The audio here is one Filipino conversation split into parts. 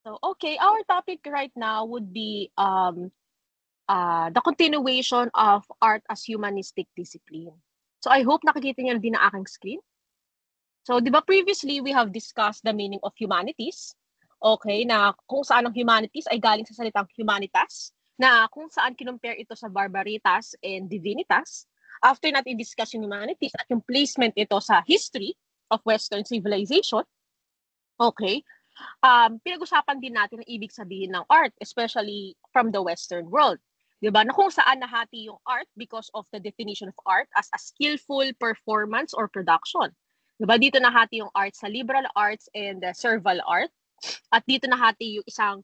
So, okay, our topic right now would be the continuation of art as humanistic discipline. So, I hope nakikita niyo din ang aking screen. So, di ba previously we have discussed the meaning of humanities. Okay, na kung saan ang humanities ay galing sa salitang humanitas, na kung saan kinumpare ito sa barbaritas and divinitas. After natin i-discuss yung humanities at yung placement ito sa history of Western civilization, okay, pinag-usapan din natin ang ibig sabihin ng art, especially from the Western world. Diba? Na kung saan nahati yung art because of the definition of art as a skillful performance or production. Diba? Dito nahati yung art sa liberal arts and serval art. At dito nahati yung isang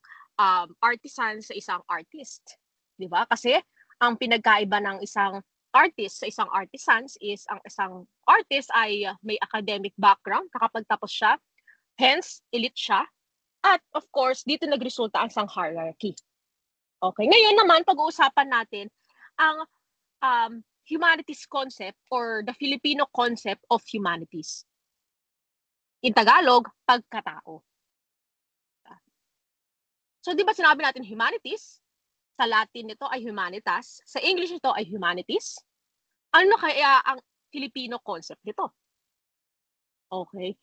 artisan sa isang artist. Diba? Kasi ang pinagkaiba ng isang artist sa isang artisans is ang isang artist ay may academic background, nakapagtapos siya, hence elite siya. At of course, dito nagresulta ang isang hierarchy. Okay, ngayon naman pag-uusapan natin ang humanities concept or the Filipino concept of humanities. In Tagalog, pagkatao. So, di ba sinabi natin humanities? Sa Latin ito ay humanitas. Sa English ito ay humanities. Ano kaya ang Filipino concept nito? Okay.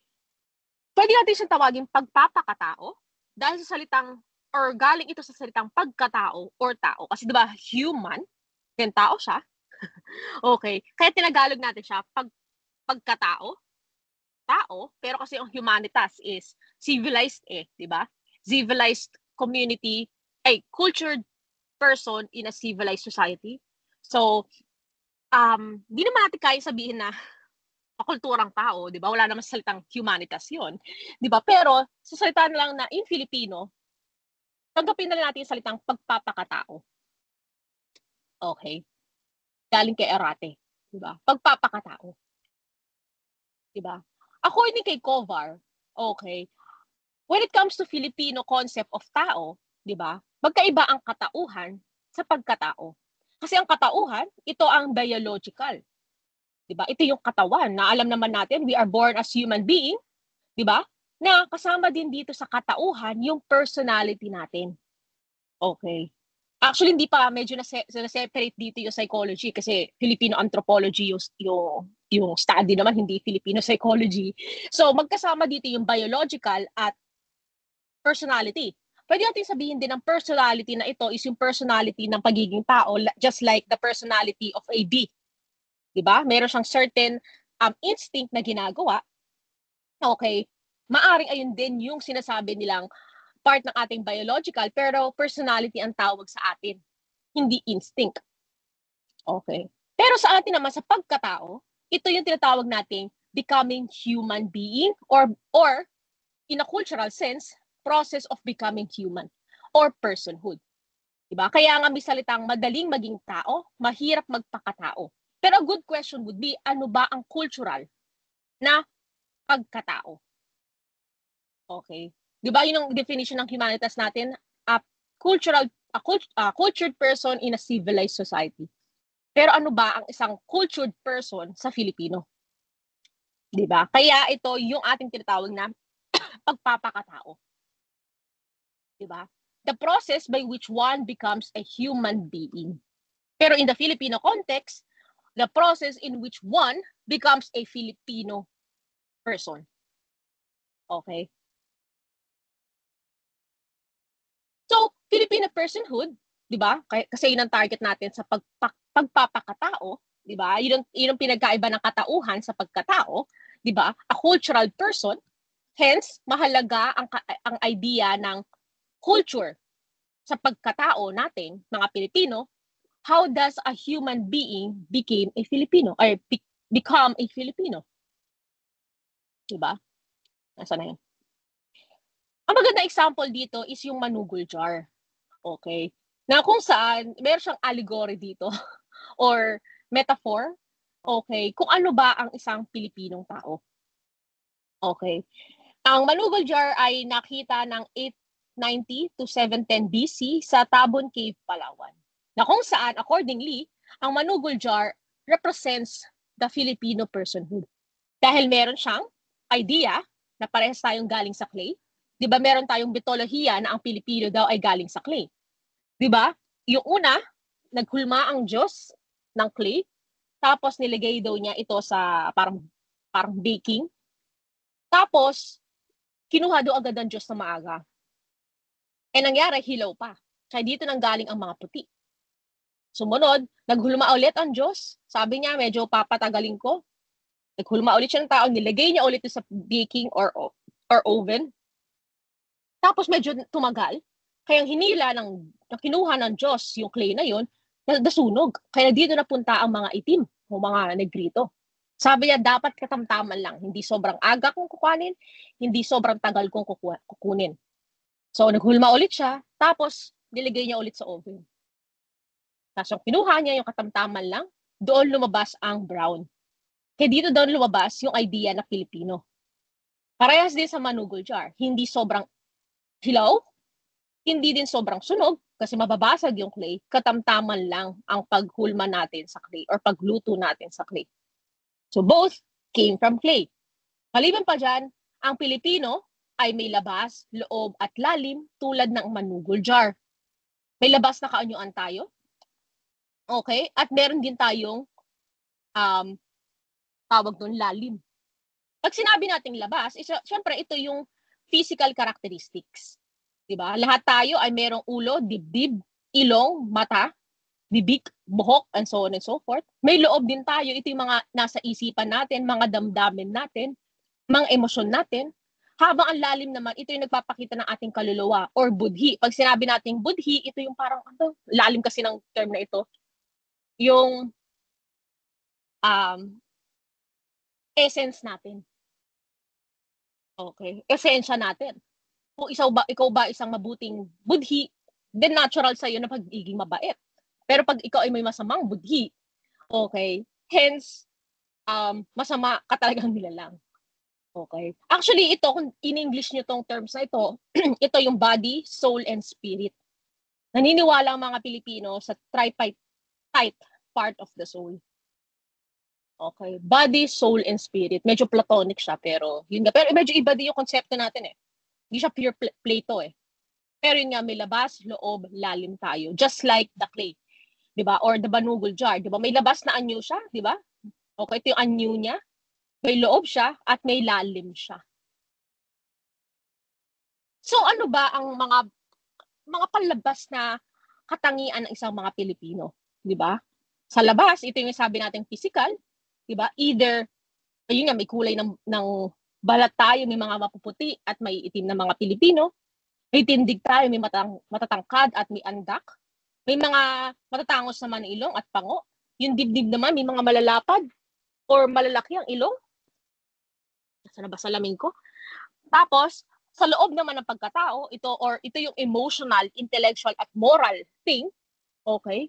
Pwede natin siyang tawagin pagpapakatao dahil sa salitang or galing ito sa salitang pagkatao or tao. Kasi diba human, then tao siya. Okay. Kaya tinagalog natin siya pagkatao, tao, pero kasi ang humanitas is civilized diba? Civilized community, cultured person in a civilized society. So, di naman natin kaya sabihin na kulturang tao, di ba? Wala naman sa salitang humanitas yun. Di ba? Pero, sa salita lang na in Filipino, tanggapin na lang natin yung salitang pagpapakatao. Okay. Galing kay Arate. Di ba? Pagpapakatao. Di ba? According kay Kovar, okay, when it comes to Filipino concept of tao, di ba? Magkaiba ang katauhan sa pagkatao. Kasi ang katauhan, ito ang biological. Diba? Ito yung katawan na alam naman natin, we are born as human being, diba? Na kasama din dito sa katauhan yung personality natin. Okay. Actually, hindi pa medyo na-separate dito yung psychology kasi Filipino anthropology yung study naman, hindi Filipino psychology. So, magkasama dito yung biological at personality. Pwede natin sabihin din ang personality na ito is yung personality ng pagiging tao, just like the personality of a bee. Diba? Meron siyang certain instinct na ginagawa. Okay. Maaring ayun din yung sinasabi nilang part ng ating biological, pero personality ang tawag sa atin. Hindi instinct. Okay. Pero sa atin naman, sa pagkatao, ito yung tinatawag nating becoming human being or in a cultural sense, process of becoming human or personhood. Diba? Kaya nga may salitang madaling maging tao, mahirap magpakatao. Pero a good question would be, ano ba ang cultural na pagkatao? Okay. Diba yun ang definition ng humanitas natin? A cultured person in a civilized society. Pero ano ba ang isang cultured person sa Filipino? Diba? Kaya ito yung ating tinatawag na pagpapakatao. Diba? The process by which one becomes a human being. Pero in the Filipino context, the process in which one becomes a Filipino person. Okay? So, Filipino personhood, di ba? Kasi yun ang target natin sa pagpapakatao, di ba? Yun ang pinagkaiba ng katauhan sa pagkatao, di ba? A cultural person, hence, mahalaga ang idea ng culture sa pagkatao natin, mga Pilipino. How does a human being become a Filipino? Diba? Nasaan na yan? Ang maganda example dito is yung manugol jar. Okay? Na kung saan, meron siyang allegory dito or metaphor. Okay? Kung ano ba ang isang Pilipinong tao. Okay? Ang manugol jar ay nakita ng 890 to 710 BC sa Tabon Cave, Palawan. Na kung saan, accordingly, ang manugol jar represents the Filipino personhood. Dahil meron siyang idea na parehas tayong galing sa clay, 'di ba meron tayong mitolohiya na ang Pilipino daw ay galing sa clay. 'Di ba? Yung una, naghulma ang Diyos ng clay, tapos nilagay daw niya ito sa parang baking. Tapos kinuha daw agad ng Diyos na maaga. Nangyari, hilaw pa. Kaya dito nanggaling ang mga puti. Sumunod, naghulma ulit ang Diyos. Sabi niya, medyo papatagalin ko. Naghulma ulit siya ng tao, nilagay niya ulit sa baking or oven. Tapos medyo tumagal. Kaya kinuha ng Diyos yung clay na yun, nasunog. Kaya dito napunta ang mga itim o mga negrito. Sabi niya, dapat katamtaman lang. Hindi sobrang aga kong kukunin, hindi sobrang tagal kong kukunin. So, naghulma ulit siya, tapos nilagay niya ulit sa oven. Tapos kinuha niya yung katamtaman lang, doon lumabas ang brown. Kaya dito doon lumabas yung idea na Pilipino. Parehas din sa manugol jar. Hindi sobrang hilaw, hindi din sobrang sunog, kasi mababasag yung clay, katamtaman lang ang paghulma natin sa clay or pagluto natin sa clay. So both came from clay. Maliban pa dyan, ang Pilipino ay may labas, loob at lalim tulad ng manugol jar. May labas na kaanyuan tayo. Okay? At meron din tayong tawag doon lalim. Pag sinabi nating labas, syempre ito yung physical characteristics. Diba? Lahat tayo ay merong ulo, dibdib, ilong, mata, bibig, buhok, and so on and so forth. May loob din tayo. Ito yung mga nasa isipan natin, mga damdamin natin, mga emosyon natin. Habang ang lalim naman, ito yung nagpapakita ng ating kaluluwa or budhi. Pag sinabi nating budhi, ito yung parang, lalim kasi ng term na ito, yung essence natin. Okay? Esensya natin. Kung ikaw ba isang mabuting budhi, then natural sa'yo na pagiging mabait. Pero pag ikaw ay may masamang budhi, okay, hence, masama ka talagang nilalang. Okay. Actually, ito, kung in-English nyo tong terms na ito, ito yung body, soul, and spirit. Naniniwala ang mga Pilipino sa tripartite part of the soul. Okay. Body, soul, and spirit. Medyo platonic siya, pero yun nga. Pero medyo iba din yung konsepto natin eh. Hindi siya pure Plato eh. Pero yun nga, may labas, loob, lalim tayo. Just like the clay. Diba? Or the banugol jar. Diba? May labas na anyo siya, diba? Okay, ito yung anyo niya. May loob siya at may lalim siya. So ano ba ang mga palabas na katangian ng isang mga Pilipino, 'di ba? Sa labas, ito yung sabi nating physical, 'di ba? Either ayun nga may kulay ng balat tayo, may mga mapuputi at may itim na mga Pilipino. May tindig tayo, may matatangkad at may andak. May mga matatangos naman ng ilong at pango. Yung dibdib naman, may mga malalapad or malalaki ang ilong. Nasa ba salamin ko? Tapos, sa loob naman ng pagkatao, ito yung emotional, intellectual, at moral thing. Okay?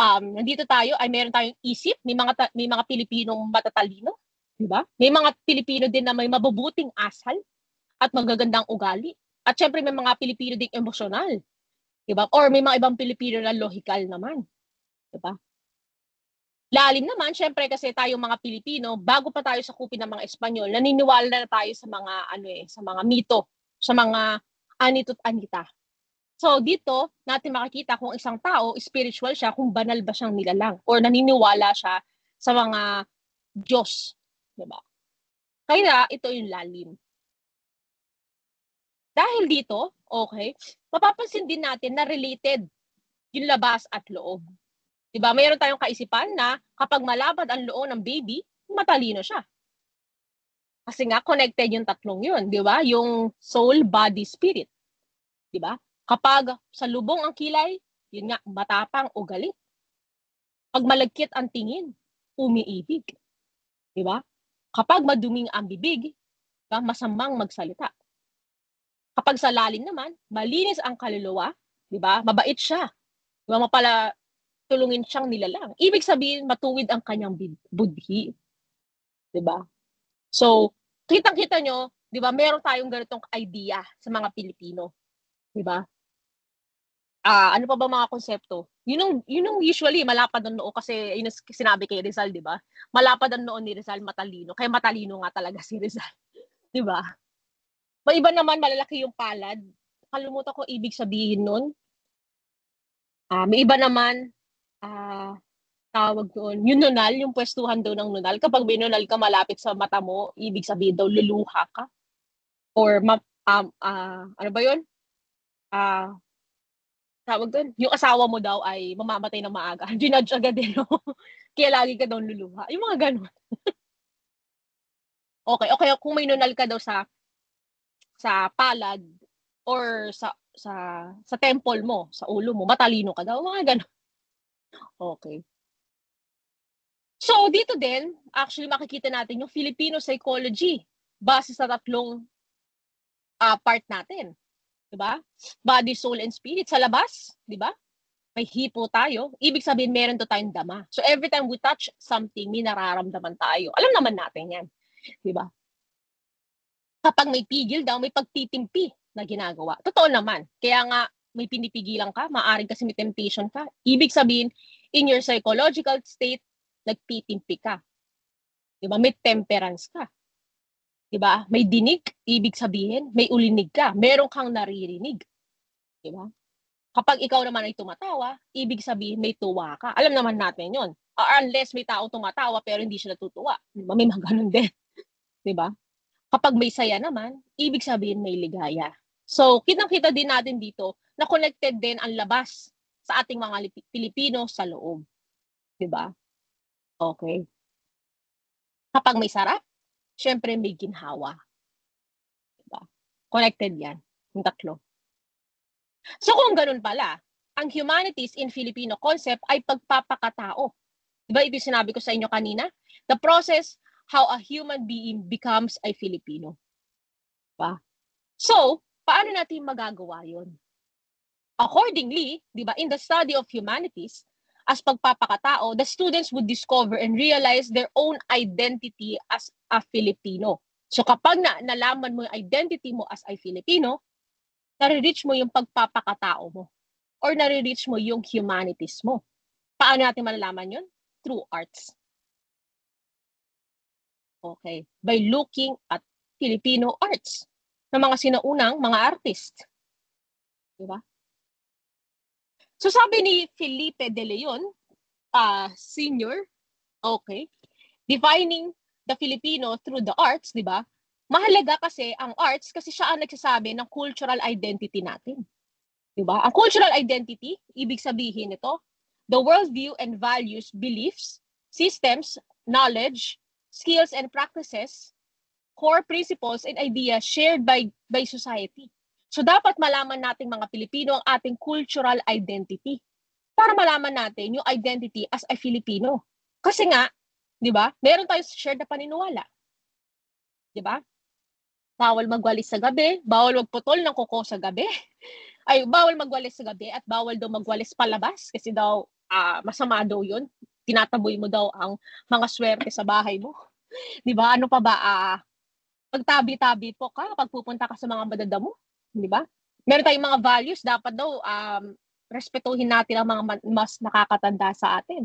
Nandito tayo, ay meron tayong isip, may mga Pilipinong matatalino, di ba? May mga Pilipino din na may mabubuting asal at magagandang ugali. At syempre may mga Pilipino ding emosyonal, di ba? Or may mga ibang Pilipino na logical naman, di ba? Lalim naman, syempre kasi tayong mga Pilipino, bago pa tayo sakupin ng mga Espanyol, naniniwala na tayo sa mga sa mga mito, sa mga anito't anita. So dito natin makikita kung isang tao spiritual siya, kung banal ba siyang nilalang or naniniwala siya sa mga Diyos, di ba? Kaya ito yung lalim. Dahil dito, okay, mapapansin din natin na related yung labas at loob. Diba? Mayroon tayong kaisipan na kapag malapad ang loob ng baby, matalino siya. Kasi nga, connected yung tatlong yun. Diba? Yung soul, body, spirit. Diba? Kapag sa lubong ang kilay, yun nga, matapang o galit. Pag malagkit ang tingin, umiibig. Diba? Kapag maduming ang bibig, diba? Masamang magsalita. Kapag sa lalim naman, malinis ang kaluluwa, diba? Mabait siya. Diba? Tulungin siyang nilalang. Ibig sabihin, matuwid ang kanyang budhi. Diba? So, kitang-kita nyo, diba, meron tayong ganitong idea sa mga Pilipino. Diba? Ano pa ba mga konsepto? Yun yung usually, malapad ang noo kasi yun yung sinabi kay Rizal, diba? Malapad ang noo ni Rizal, matalino. Kaya matalino nga talaga si Rizal. Diba? May iba naman malalaki yung palad. Kalimutan ko ibig sabihin nun. May iba naman, tawag doon, yung nunal, yung pwestuhan daw ng nunal. Kapag may nunal ka malapit sa mata mo, ibig sabihin daw luluha ka. Or, ano ba yun? Tawag doon, yung asawa mo daw ay mamamatay ng maaga. Ginudge agad din, no? Kaya lagi ka daw luluha. Yung mga ganun. Okay, kung may nunal ka daw sa palad or sa temple mo, sa ulo mo, matalino ka daw, mga ganun. Okay. So, dito din, actually makikita natin yung Filipino psychology base sa tatlong part natin. Diba? Body, soul, and spirit. Sa labas, diba? May hipo tayo. Ibig sabihin, meron to tayong dama. So, every time we touch something, may nararamdaman tayo. Alam naman natin yan. Diba? Kapag may pigil daw, may pagtitimpi na ginagawa. Totoo naman. Kaya nga, may pinipigilan ka, maaaring kasi may temptation ka. Ibig sabihin, in your psychological state, nagtitimpi ka. Diba? May temperance ka. Diba? May dinig, ibig sabihin, may ulinig ka. Meron kang naririnig. Diba? Kapag ikaw naman ay tumatawa, ibig sabihin may tuwa ka. Alam naman natin yon. Unless may tao tumatawa pero hindi siya natutuwa. Diba? May mga ganun din. Diba? Kapag may saya naman, ibig sabihin may ligaya. So, kitang-kita din natin dito na connected din ang labas sa ating mga Pilipino sa loob. Diba? Okay. Kapag may sarap, syempre may ginhawa. Diba? Connected yan. Yung tatlo. So kung ganun pala, ang humanities in Filipino concept ay pagpapakatao. Diba ito sinabi ko sa inyo kanina? The process how a human being becomes a Filipino. Diba? So, paano natin magagawa yun? Accordingly, diba, in the study of humanities, as pagpapakatao, the students would discover and realize their own identity as a Filipino. So kapag nalaman mo yung identity mo as a Filipino, nare-reach mo yung pagpapakatao mo or nare-reach mo yung humanities mo. Paano natin malalaman yun? Through arts. Okay. By looking at Filipino arts ng mga sinaunang mga artist. Diba? So sabi ni Felipe de Leon, senior, okay, defining the Filipino through the arts, diba? Mahalaga kasi ang arts kasi siya ang nagsasabi ng cultural identity natin. Diba? Ang cultural identity, ibig sabihin nito, the worldview and values, beliefs, systems, knowledge, skills and practices, core principles and ideas shared by society. So dapat malaman nating mga Pilipino ang ating cultural identity para malaman natin yung identity as a Filipino. Kasi nga, di ba, meron tayong shared na paniniwala. Di ba? Bawal magwalis sa gabi, bawal magputol ng kuko sa gabi. Ay, bawal magwalis sa gabi at bawal daw magwalis palabas kasi daw masama daw yun. Tinataboy mo daw ang mga swerte sa bahay mo. Di ba? Ano pa ba? Pagtabi-tabi po ka pag pupunta ka sa mga madadamo. Di ba? Meron tayong mga values. Dapat daw respetuhin natin ang mga mas nakakatanda sa atin.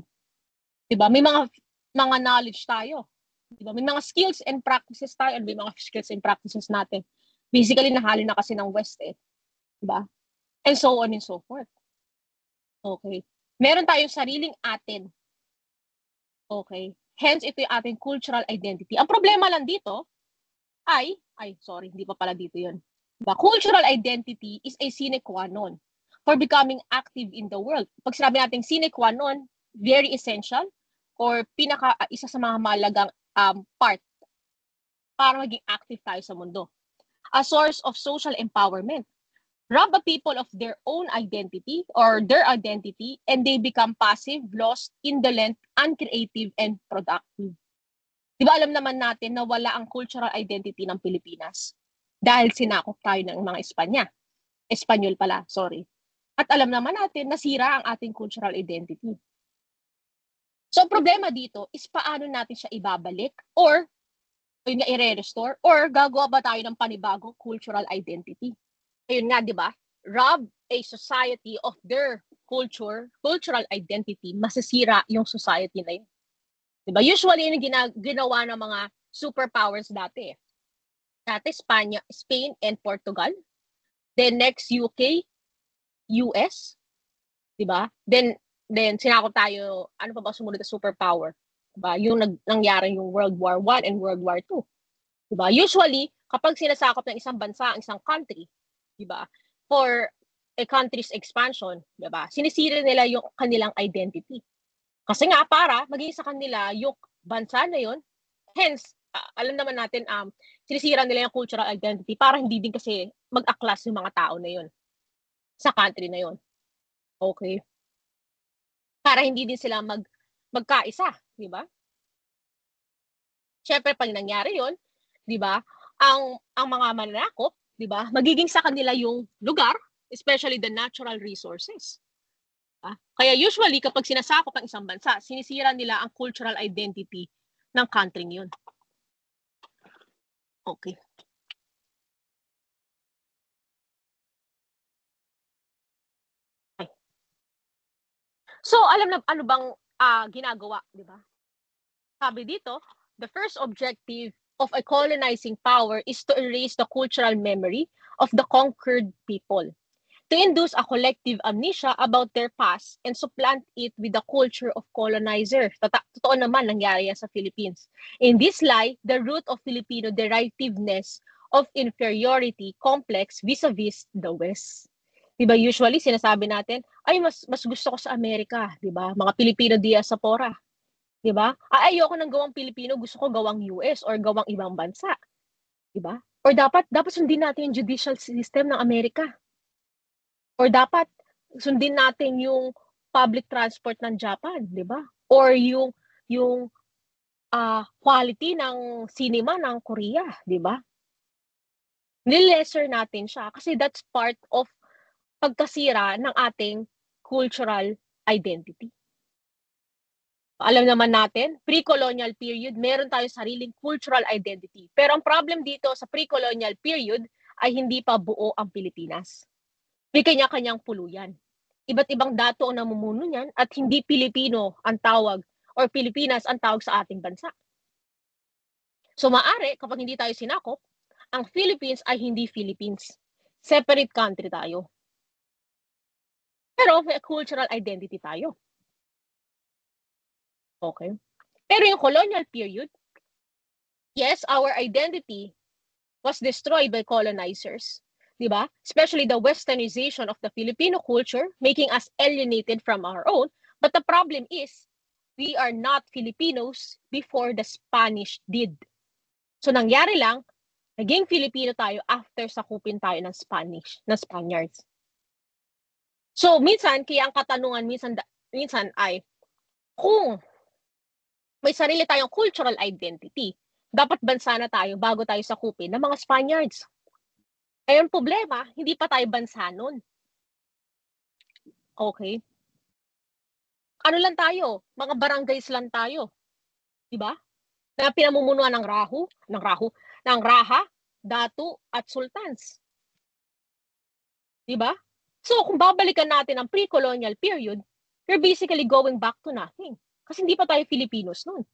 Di ba? May mga knowledge tayo. Di ba? May mga skills and practices tayo. May mga skills and practices natin. Basically, nahalo na kasi ng West eh. Di ba? And so on and so forth. Okay. Meron tayong sariling atin. Okay. Hence, ito yung ating cultural identity. Ang problema lang dito sorry, hindi pa pala dito yun. The cultural identity is a sine qua non for becoming active in the world. Pag sinabi natin sine qua non, very essential or isa sa mga mahalagang part para maging active tayo sa mundo. A source of social empowerment. Rob a people of their own identity or their identity and they become passive, lost, indolent, uncreative, and productive. Di ba alam naman natin na wala ang cultural identity ng Pilipinas dahil sinakop tayo ng mga Espanyol pala, sorry. At alam naman natin nasira ang ating cultural identity. So, ang problema dito is paano natin siya ibabalik or i-restore or gagawa ba tayo ng panibagong cultural identity? Ayun nga, di ba? Rob a society of their cultural identity, masisira yung society na yun. Diba? Usually, yung ginawa ng mga superpowers dati. Dati Spain and Portugal. Then next UK, US, 'di ba? Then sinakop tayo, ano pa ba sumunod na superpower? 'Di ba? Yung nangyari yung World War I and World War II. 'Di ba? Usually, kapag sinasakop ng isang bansa ang isang country, 'di ba? For a country's expansion, 'di ba? Sinisira nila yung kanilang identity. Kasi nga para maging sa kanila yung bansa na yun, hence, alam naman natin, sinisira nila yung cultural identity para hindi din kasi mag-aklas yung mga tao na yun sa country na yun. Okay? Para hindi din sila magkaisa, di ba? Siyempre, pag nangyari yun, di ba, ang mga mananakop, di ba, magiging sa kanila yung lugar, especially the natural resources. Kaya usually, kapag sinasakop ang isang bansa, sinisira nila ang cultural identity ng country yun. Okay. So, alam na ano bang ginagawa, di ba? Sabi dito, the first objective of a colonizing power is to erase the cultural memory of the conquered people, to induce a collective amnesia about their past and supplant it with the culture of colonizer. Totoo naman nangyari yan sa Philippines. In this lie, the root of Filipino derivativeness of inferiority complex vis-a-vis the West. Diba usually sinasabi natin, ay mas gusto ko sa Amerika, diba? Mga Pilipino diaspora. Diba? Ayoko ng gawang Pilipino, gusto ko gawang US or gawang ibang bansa. Diba? Or dapat sundin natin yung judicial system ng Amerika. Or dapat sundin natin yung public transport ng Japan, di ba? Or yung quality ng cinema ng Korea, di ba? Nilesser natin siya kasi that's part of pagkasira ng ating cultural identity. Alam naman natin, pre-colonial period, meron tayong sariling cultural identity. Pero ang problem dito sa pre-colonial period ay hindi pa buo ang Pilipinas. May kanya-kanyang puluyan. Iba't ibang dato ang namumuno niyan at hindi Pilipino ang tawag or Pilipinas ang tawag sa ating bansa. So maaari, kapag hindi tayo sinakop, ang Philippines ay hindi Philippines. Separate country tayo. Pero may cultural identity tayo. Okay? Pero yung colonial period, yes, our identity was destroyed by colonizers. Diba? Especially the westernization of the Filipino culture, making us alienated from our own. But the problem is, we are not Filipinos before the Spanish did. So nangyari lang, naging Filipino tayo after sakupin tayo ng Spaniards. So minsan, kaya ang katanungan minsan ay, kung may sarili tayong cultural identity, dapat bansa na tayo bago tayo sakupin ng mga Spaniards. Ayun problema, hindi pa tayo bansa nun. Okay? Ano lang tayo? Mga barangays lang tayo. Diba? Na pinamumunuan ng Raha, Datu, at Sultans. Diba? So, kung babalikan natin ang pre-colonial period, you're basically going back to nothing. Kasi hindi pa tayo Filipinos nun.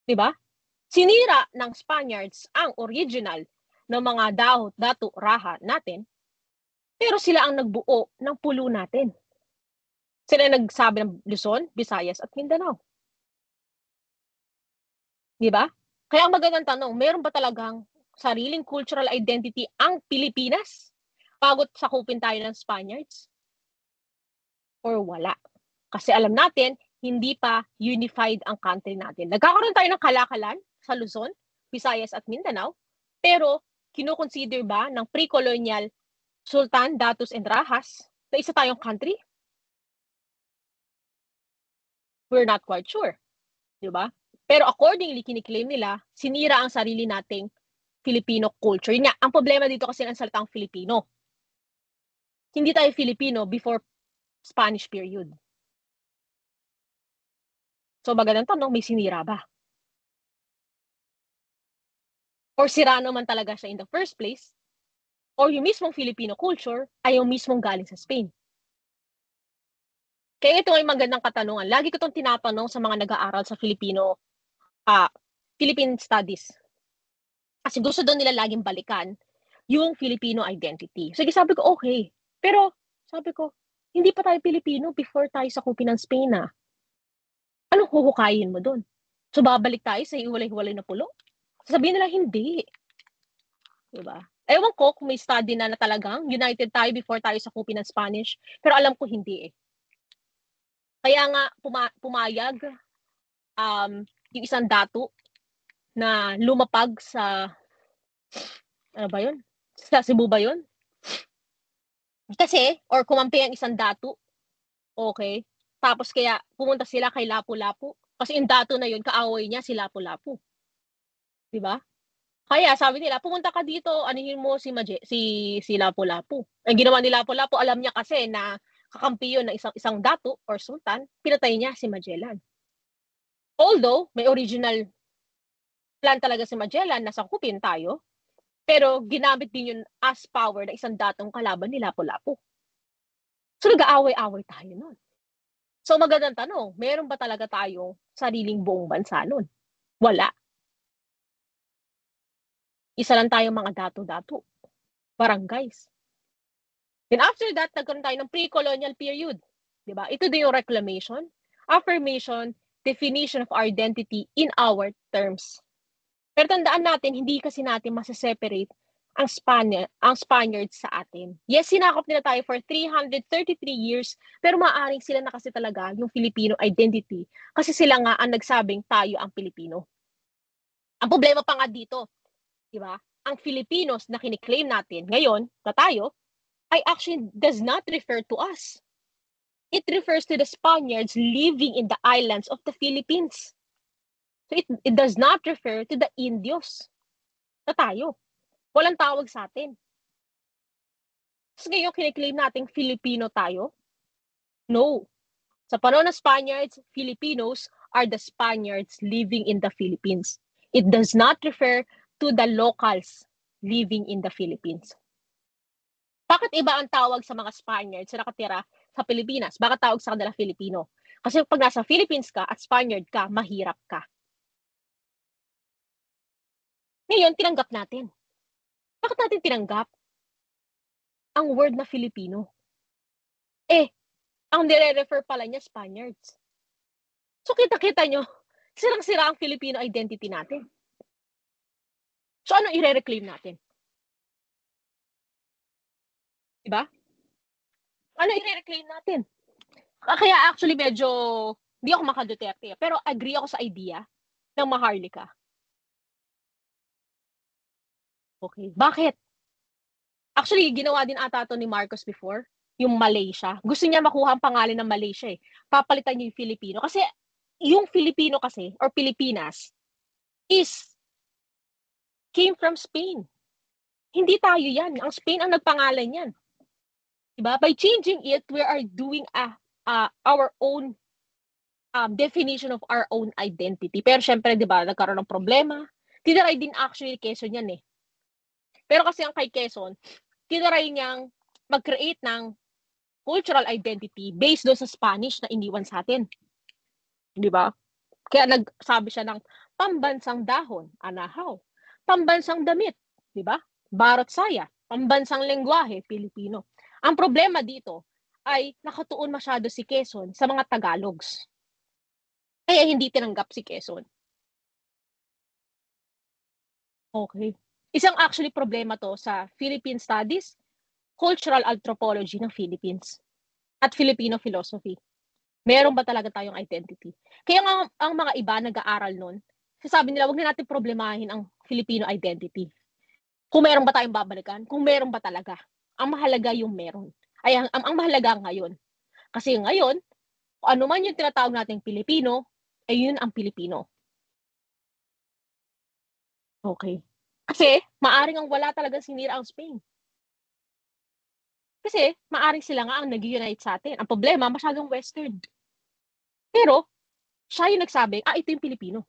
Diba? Sinira ng Spaniards ang original ng mga Datu, Raha natin, pero sila ang nagbuo ng pulo natin. Sila nagsabi ng Luzon, Visayas, at Mindanao. Diba? Kaya ang magandang tanong, meron ba talagang sariling cultural identity ang Pilipinas bago sakupin tayo ng Spaniards? Or wala? Kasi alam natin, hindi pa unified ang country natin. Nagkakaroon tayo ng kalakalan sa Luzon, Visayas, at Mindanao, pero kinukonsider ba ng pre-colonial Sultan, Datus, and Rahas na isa tayong country? We're not quite sure. Diba? Pero accordingly, kiniklaim nila, sinira ang sarili nating Filipino culture. Yun nga, ang problema dito kasi ang salitang Filipino. Hindi tayo Filipino before Spanish period. So magandang tanong, may sinira ba? Or sira naman talaga siya in the first place? Or yung mismong Filipino culture ay yung mismong galing sa Spain? Kaya ito ay magandang katanungan. Lagi ko itong tinatanong sa mga nag-aaral sa Filipino Philippine Studies. Kasi gusto daw nila laging balikan yung Filipino identity. Sige, sabi ko, okay. Pero, sabi ko, hindi pa tayo Pilipino before tayo sakupin ng Spain, ah. Anong huhukayin mo doon? So, babalik tayo sa hiwalay-hiwalay na pulo? Sasabihin nila, hindi. Diba? Ewan ko kung may study na talagang united tayo before tayo sakupin ng Spanish. Pero alam ko hindi eh. Kaya nga, pumayag yung isang dato na lumapag sa, ano ba yun? Sa Cebu ba yun? Kasi, or kumampi ang isang dato, okay, tapos kaya pumunta sila kay Lapu-Lapu. Kasi yung dato na yun, kaaway niya si Lapu-Lapu. Diba? Kaya sabi nila, pumunta ka dito, anihin mo si Lapu-Lapu. Ang ginawa ni Lapu-Lapu, alam niya kasi na kakampi yun ng isang dato or sultan, pinatay niya si Magellan. Although, may original plan talaga si Magellan na sakupin tayo, pero ginamit din yun as power ng isang datong kalaban ni Lapu-Lapu. So, nag-aaway-aaway tayo nun. So, magandang tanong, meron ba talaga tayong sariling buong bansa nun? Wala. Isa lang tayong mga dato-dato. Barangays. Then after that, nagkaroon tayo ng pre-colonial period. Diba? Ito din yung reclamation, affirmation, definition of our identity in our terms. Pero tandaan natin, hindi kasi natin masaseparate ang Spaniards sa atin. Yes, sinakop nila tayo for 333 years, pero maaaring sila na kasi talaga yung Filipino identity kasi sila nga ang nagsabing tayo ang Pilipino. Ang problema pa nga dito, di ba? Ang Filipinos na kiniklaim natin ngayon na tayo ay actually does not refer to us. It refers to the Spaniards living in the islands of the Philippines. So it does not refer to the Indios na tayo. Walang tawag sa atin. Tapos ngayon, kiniklaim natin Filipino tayo? No. Sa panahon ng Spaniards, Filipinos are the Spaniards living in the Philippines. It does not refer to the locals living in the Philippines. Bakit iba ang tawag sa mga Spaniards na nakatira sa Pilipinas? Bakit tawag sa kanila Filipino? Kasi pag nasa Philippines ka at Spaniard ka, mahirap ka. Ngayon, tinanggap natin. Bakit natin tinanggap ang word na Filipino? Ang nire-refer pala niya Spaniards. So kita-kita nyo, sirang-sira ang Filipino identity natin. So ano i-reclaim natin? Diba? Ano i-reclaim natin? Kaya actually medyo, hindi ako maka-Duterte, pero agree ako sa idea ng Maharlika. Okay, bakit? Actually, ginawa din ata to ni Marcos before, yung Malaysia. Gusto niya makuha ang pangalan ng Malaysia eh. Papalitan niya yung Filipino. Kasi yung Filipino kasi, or Pilipinas, came from Spain. Hindi tayo yan. Ang Spain ang nagpangalan yan. Diba? By changing it, we are doing our own definition of our own identity. Pero syempre, diba, nagkaroon ng problema. Tinaray din actually Quezon yan eh. Pero kasi ang kay Quezon, tinaray niyang mag-create ng cultural identity based doon sa Spanish na iniwan sa atin. Diba? Kaya nagsabi siya ng pambansang dahon, anahaw. Pambansang damit, diba? Barot saya. Pambansang lengguwahe, Pilipino. Ang problema dito ay nakatuon masyado si Quezon sa mga Tagalogs. Kaya hindi tinanggap si Quezon. Okay. Isang actually problema to sa Philippine Studies, Cultural Anthropology ng Philippines, at Filipino Philosophy. Meron ba talaga tayong identity? Kaya nga ang mga iba nag-aaral nun, sabi nila, wag na natin problemahin ang Filipino identity. Kung meron ba tayong babalikan, kung meron ba talaga. Ang mahalaga yung meron. Ay, ang mahalaga ngayon. Kasi ngayon, kung ano man yung tinatawag nating Pilipino, ay yun ang Pilipino. Okay. Kasi, maaring ang wala talagang sinira ang Spain. Kasi, maaring sila nga ang nag-unite sa atin. Ang problema, masyadong Western. Pero, siya yung nagsabi, ito yung Pilipino.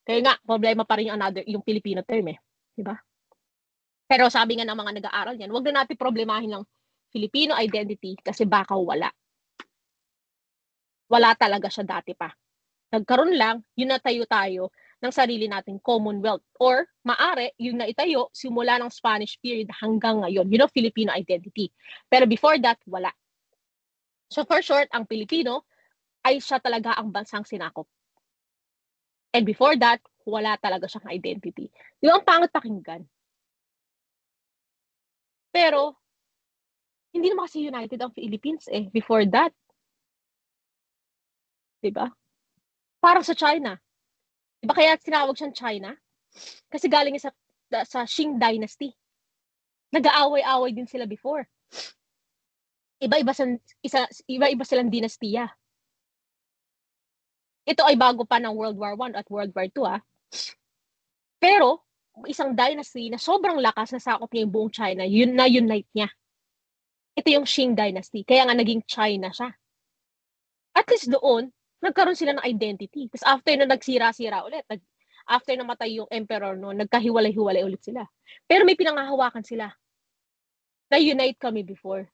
Kaya nga, problema pa rin yung Filipino term eh. Diba? Pero sabi nga ng mga nag-aaral yan, wag na natin problemahin ng Filipino identity kasi baka wala. Wala talaga siya dati pa. Nagkaroon lang, yun natayo tayo ng sarili nating Commonwealth. Or, maari, yung naitayo, simula ng Spanish period hanggang ngayon. You know, Filipino identity. Pero before that, wala. So, for short, ang Pilipino ay siya talaga ang bansang sinakop. And before that, wala talaga siyang identity. Di ba, ang pangit pakinggan. Pero, hindi naman kasi united ang Philippines before that. Diba? Parang sa China. Diba kaya tinawag siyang China? Kasi galing sa Qing Dynasty. Nag-aaway-away din sila before. Iba-iba silang dinastiya. Ito ay bago pa ng World War I at World War II. Pero, isang dynasty na sobrang lakas na sakop niya yung buong China, yun na unite niya. Ito yung Qing Dynasty. Kaya nga naging China siya. At least doon, nagkaroon sila ng identity. Tapos after na nagsira-sira ulit, after namatay yung emperor noon, nagkahiwalay-hiwalay ulit sila. Pero may pinangahawakan sila. Na-unite kami before.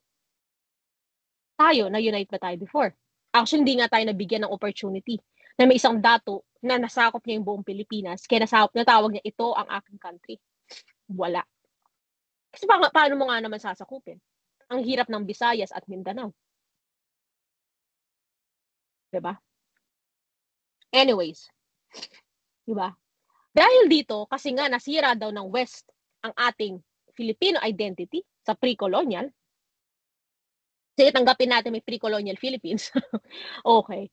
Tayo, na-unite ba tayo before? Actually, hindi nga tayo nabigyan ng opportunity na may isang dato na nasakop niya yung buong Pilipinas, kaya natawag niya ito ang aking country. Wala. Kasi paano mo nga naman sasakupin? Ang hirap ng Visayas at Mindanao. Diba? Anyways. Diba? Dahil dito, kasi nga nasira daw ng West ang ating Filipino identity sa pre-colonial, sige, tanggapin natin may pre-colonial Philippines. Okay.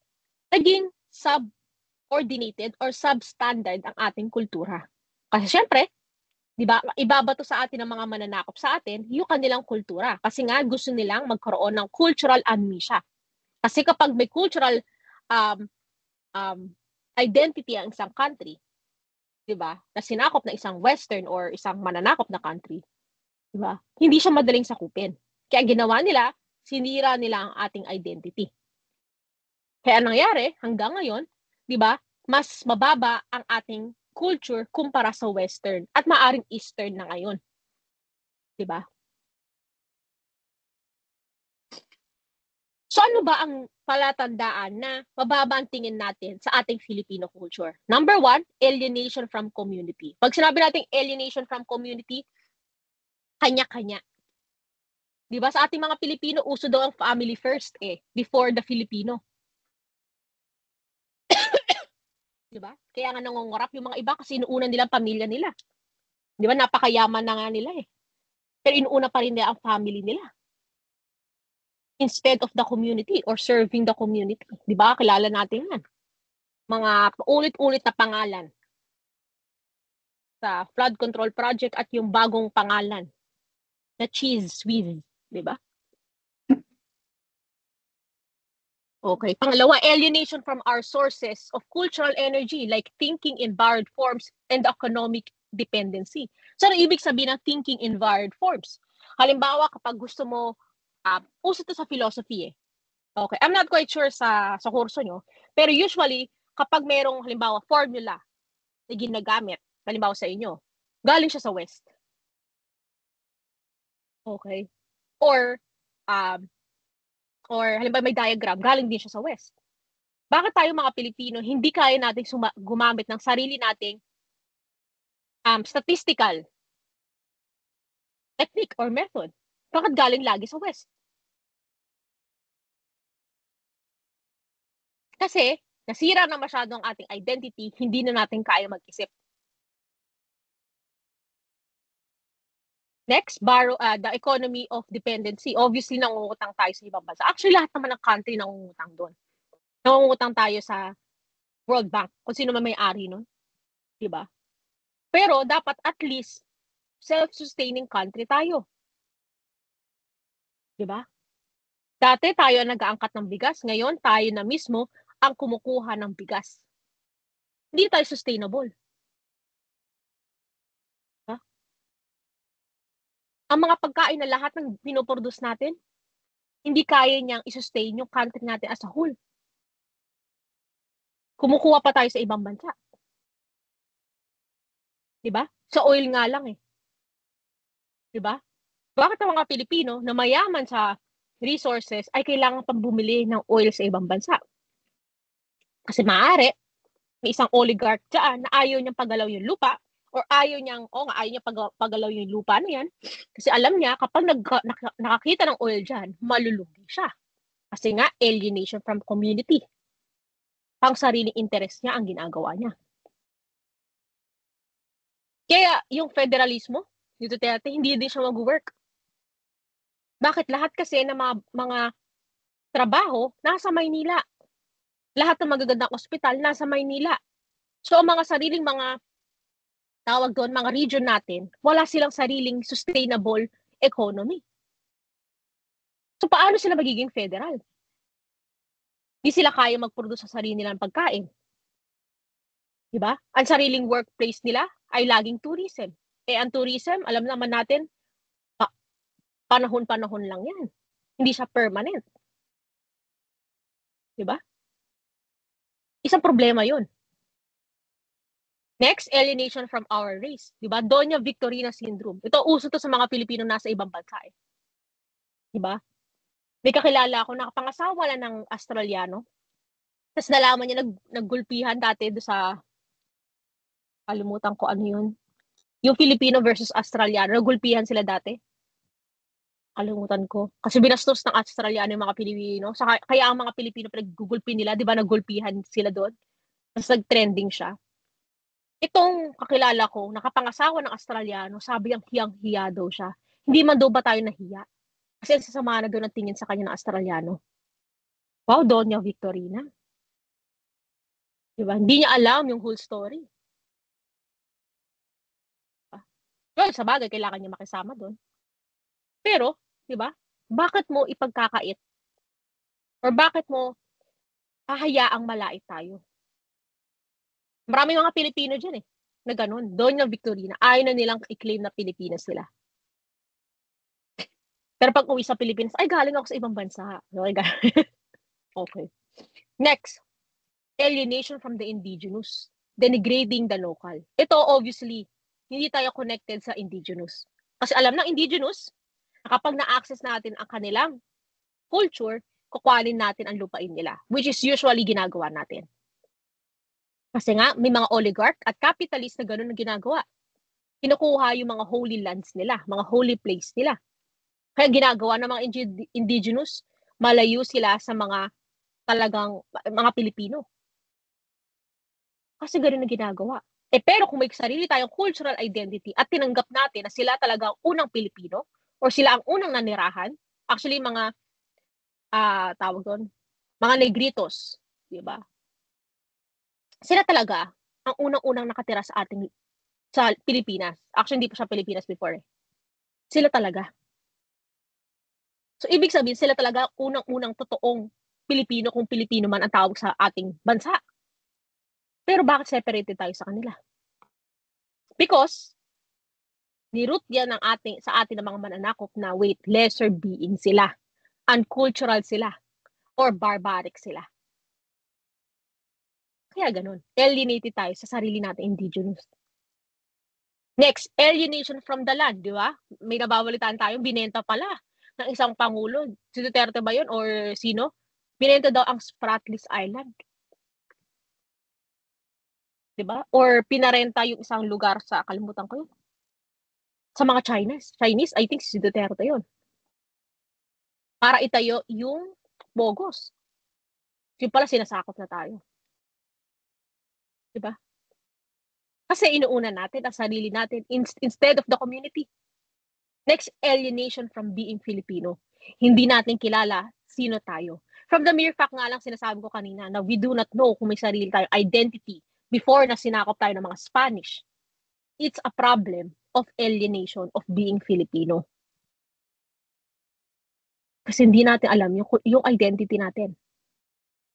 Naging subordinated or substandard ang ating kultura. Kasi syempre, di ba, ibabato sa atin ng mga mananakop sa atin yung kanilang kultura. Kasi nga gusto nilang magkaroon ng cultural amnesia. Kasi kapag may cultural identity ang isang country, di ba, na sinakop na isang Western or isang mananakop na country, di ba, hindi siya madaling sakupin. Kaya ginawa nila, sinira nila ang ating identity. Kaya nangyari, hanggang ngayon, di ba, mas mababa ang ating culture kumpara sa Western at maaring Eastern na ngayon. Diba? So ano ba ang palatandaan na mababa ang tingin natin sa ating Filipino culture? Number 1, alienation from community. Pag sinabi natin alienation from community, kanya-kanya. Diba? Sa ating mga Pilipino, uso daw ang family first before the Filipino. Diba? Kaya nga nangongorap yung mga iba kasi inuuna nila ang pamilya nila. Diba? Napakayaman na nga nila Pero inuuna pa rin nila ang family nila. Instead of the community or serving the community. Diba? Kilala natin yan. Mga ulit-ulit na pangalan sa flood control project at yung bagong pangalan na cheese with. Diba? Okay. Pangalawa, alienation from our sources of cultural energy like thinking in borrowed forms and economic dependency. So, ano ibig sabihin ng thinking in borrowed forms? Halimbawa, kapag gusto mo, uso ito sa philosophy Okay. I'm not quite sure sa kurso nyo, pero usually, kapag merong, halimbawa, formula na ginagamit, halimbawa sa inyo, galing siya sa West. Okay. Or halimbawa may diagram, galing din siya sa West. Bakit tayo mga Pilipino, hindi kaya nating gumamit ng sarili nating statistical technique or method? Bakit galing lagi sa West? Kasi, nasira na masyado ang ating identity, hindi na natin kaya mag-isip. Next, the economy of dependency. Obviously, nangungutang tayo sa ibang bansa. Actually, lahat naman ng country nangungutang doon. Nangungutang tayo sa World Bank, kung sino man may-ari nun. Diba? Pero, dapat at least, self-sustaining country tayo. Diba? Dati tayo ang nag-aangkat ng bigas. Ngayon, tayo na mismo ang kumukuha ng bigas. Hindi tayo sustainable. Ang mga pagkain na lahat ng pinoproduce natin, hindi kaya niyang i-sustain yung country natin as a whole. Kumukuha pa tayo sa ibang bansa. Diba? Sa oil nga lang Diba? Bakit ang mga Pilipino na mayaman sa resources ay kailangan pang bumili ng oil sa ibang bansa? Kasi maaari, May isang oligarch dyan na ayaw niyang pagalaw yung lupa or ayaw niyang pagalaw yung lupa na yan kasi alam niya kapag nakakita ng oil dyan, malulugi siya. Kasi nga, alienation from community. Pang sariling interest niya ang ginagawa niya. Kaya yung federalismo, ni Duterte, hindi din siya mag-work. Bakit? Lahat kasi ng mga trabaho nasa Maynila. Lahat ng magagandang ospital nasa Maynila. So, ang mga sariling mga tawag doon, mga region natin, wala silang sariling sustainable economy. So, paano sila magiging federal? Di sila kaya mag-produce sa sarili nilang pagkain. Diba? Ang sariling workplace nila ay laging tourism. Ang tourism, alam naman natin, panahon-panahon lang yan. Hindi siya permanent. Diba? Isang problema yun. Next, alienation from our race. Diba? Doña Victorina syndrome. Ito, uso to sa mga Pilipino nasa ibang bansa. Diba? May kakilala ako, nakapangasawa lang ng Australiano. Tapos nalaman niya, naggulpihan dati do sa, kalimutan ko ano yun. Yung Filipino versus Australiano, naggulpihan sila dati. Kalimutan ko. Kasi binastos ng Australiano yung mga Pilipino. Kaya ang mga Pilipino pinaggugulpi nila, di ba naggulpihan sila doon? Tapos nag-trending siya. Itong kakilala ko, nakapangasawa ng Australiano, sabi ang hiyang-hiya daw siya. Hindi man daw ba tayo nahiya? Kasi ang sasama na doon ang tingin sa kanya ng Australiano. Wow, Doña Victorina. Diba? Hindi niya alam yung whole story. Well, sa bagay, kailangan niya makisama doon. Pero, diba? Bakit mo ipagkakait? Or bakit mo hahayaang malait tayo? Maraming mga Pilipino dyan na ganun. Doña Victorina, ayaw na nilang i-claim na Pilipinas sila. Pero pag uwi sa Pilipinas, ay galing ako sa ibang bansa. Okay. Next, alienation from the indigenous. Denigrating the local. Ito, obviously, hindi tayo connected sa indigenous. Kasi alam ng indigenous, na kapag na-access natin ang kanilang culture, kukuhanin natin ang lupain nila, which is usually ginagawa natin. Kasi nga, may mga oligarch at capitalist na gano'n na ginagawa. Kinukuha yung mga holy lands nila, mga holy place nila. Kaya ginagawa ng mga indigenous, malayo sila sa mga talagang mga Pilipino. Kasi gano'n na ginagawa. Pero kung may sarili tayong cultural identity at tinanggap natin na sila talaga ang unang Pilipino or sila ang unang nanirahan, actually mga tawag doon, mga negritos, di ba? Sila talaga ang unang-unang nakatira sa Pilipinas. Actually, hindi pa siya Pilipinas before. Sila talaga. So, ibig sabihin, sila talaga unang-unang totoong Pilipino kung Pilipino man ang tawag sa ating bansa. Pero bakit separated tayo sa kanila? Because, ni-root yan sa atin ng mga mananakop na wait, lesser being sila, uncultural sila, or barbaric sila. Kaya ganun. Alienated tayo sa sarili natin indigenous. Next, alienation from the land, di ba? May nababalitaan tayong binenta pala ng isang pangulo. Si Duterte ba yun or sino? Binenta daw ang Spratlys Island. Di ba? Or pinarenta yung isang lugar sa, kalimutan ko yun. Sa mga Chinese, I think si Duterte yun. Para itayo yung Bogos. Yung pala sinasakop na tayo. Diba? Kasi inuuna natin ang sarili natin instead of the community. Next, alienation from being Filipino. Hindi natin kilala sino tayo. From the mere fact nga lang sinasabi ko kanina na we do not know kung may sarili tayong identity before na sinakop tayo ng mga Spanish. It's a problem of alienation of being Filipino. Kasi hindi natin alam yung identity natin.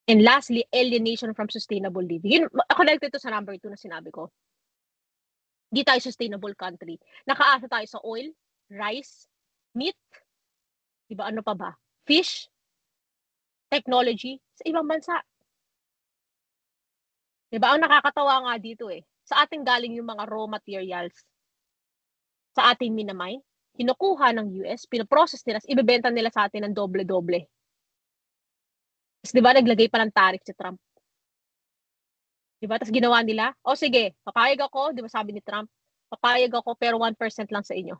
And lastly, alienation from sustainable living. Connected to sa number 2 na sinabi ko. Hindi tayo sustainable country. Nakaasa tayo sa oil, rice, meat, diba ano pa ba? Fish, technology, sa ibang bansa. Diba? Ang nakakatawa nga dito sa ating galing yung mga raw materials sa ating minamine, kinukuha ng US, pinoprocess nila, ibebenta nila sa atin ng doble-doble. Tapos diba naglagay pa ng tariff si Trump? Diba? Tapos ginawa nila, o sige, papayag ako, di ba sabi ni Trump, papayag ako pero 1% lang sa inyo.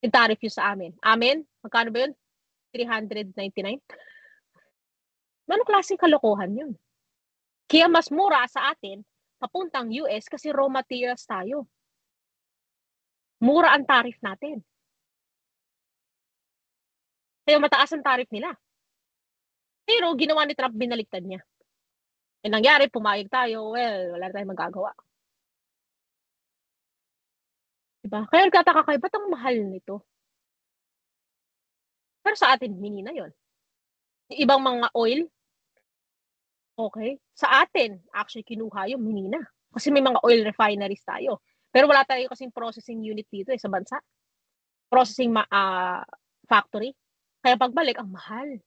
Yung tariff yun sa amin. Amin? Magkano ba yun? 399? Anong klaseng kalokohan yun? Kaya mas mura sa atin, papuntang US kasi raw materials tayo. Mura ang tariff natin. Kaya mataas ang tariff nila. Pero ginawa ni Trump, binaliktad niya. Yung nangyari, pumayag tayo, well, wala tayong magagawa. Diba? Kaya nagtataka kayo, ba't ang mahal nito? Pero sa atin, mini na yun. Yung ibang mga oil, okay. Sa atin, actually, kinuha yung mini na. Kasi may mga oil refineries tayo. Pero wala tayo kasing processing unit dito sa bansa. Processing factory. Kaya pagbalik, ang mahal.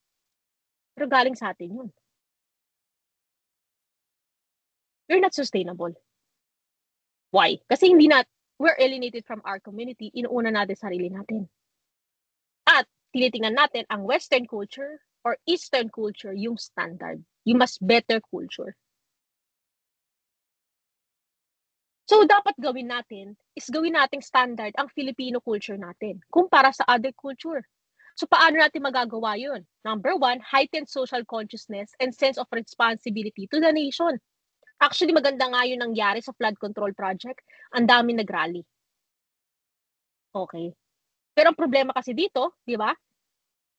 Pero galing sa atin yun. We're not sustainable. Why? Kasi we're alienated from our community, inuuna natin sarili natin. At tinitingnan natin ang Western culture or Eastern culture yung standard, yung mas better culture. So, dapat gawin natin is gawin nating standard ang Filipino culture natin kumpara sa other culture. So, paano natin magagawa yun? Number one, heightened social consciousness and sense of responsibility to the nation. Actually, maganda nga yun nangyari sa flood control project. Ang dami nag-rally. Okay. Pero ang problema kasi dito, di ba?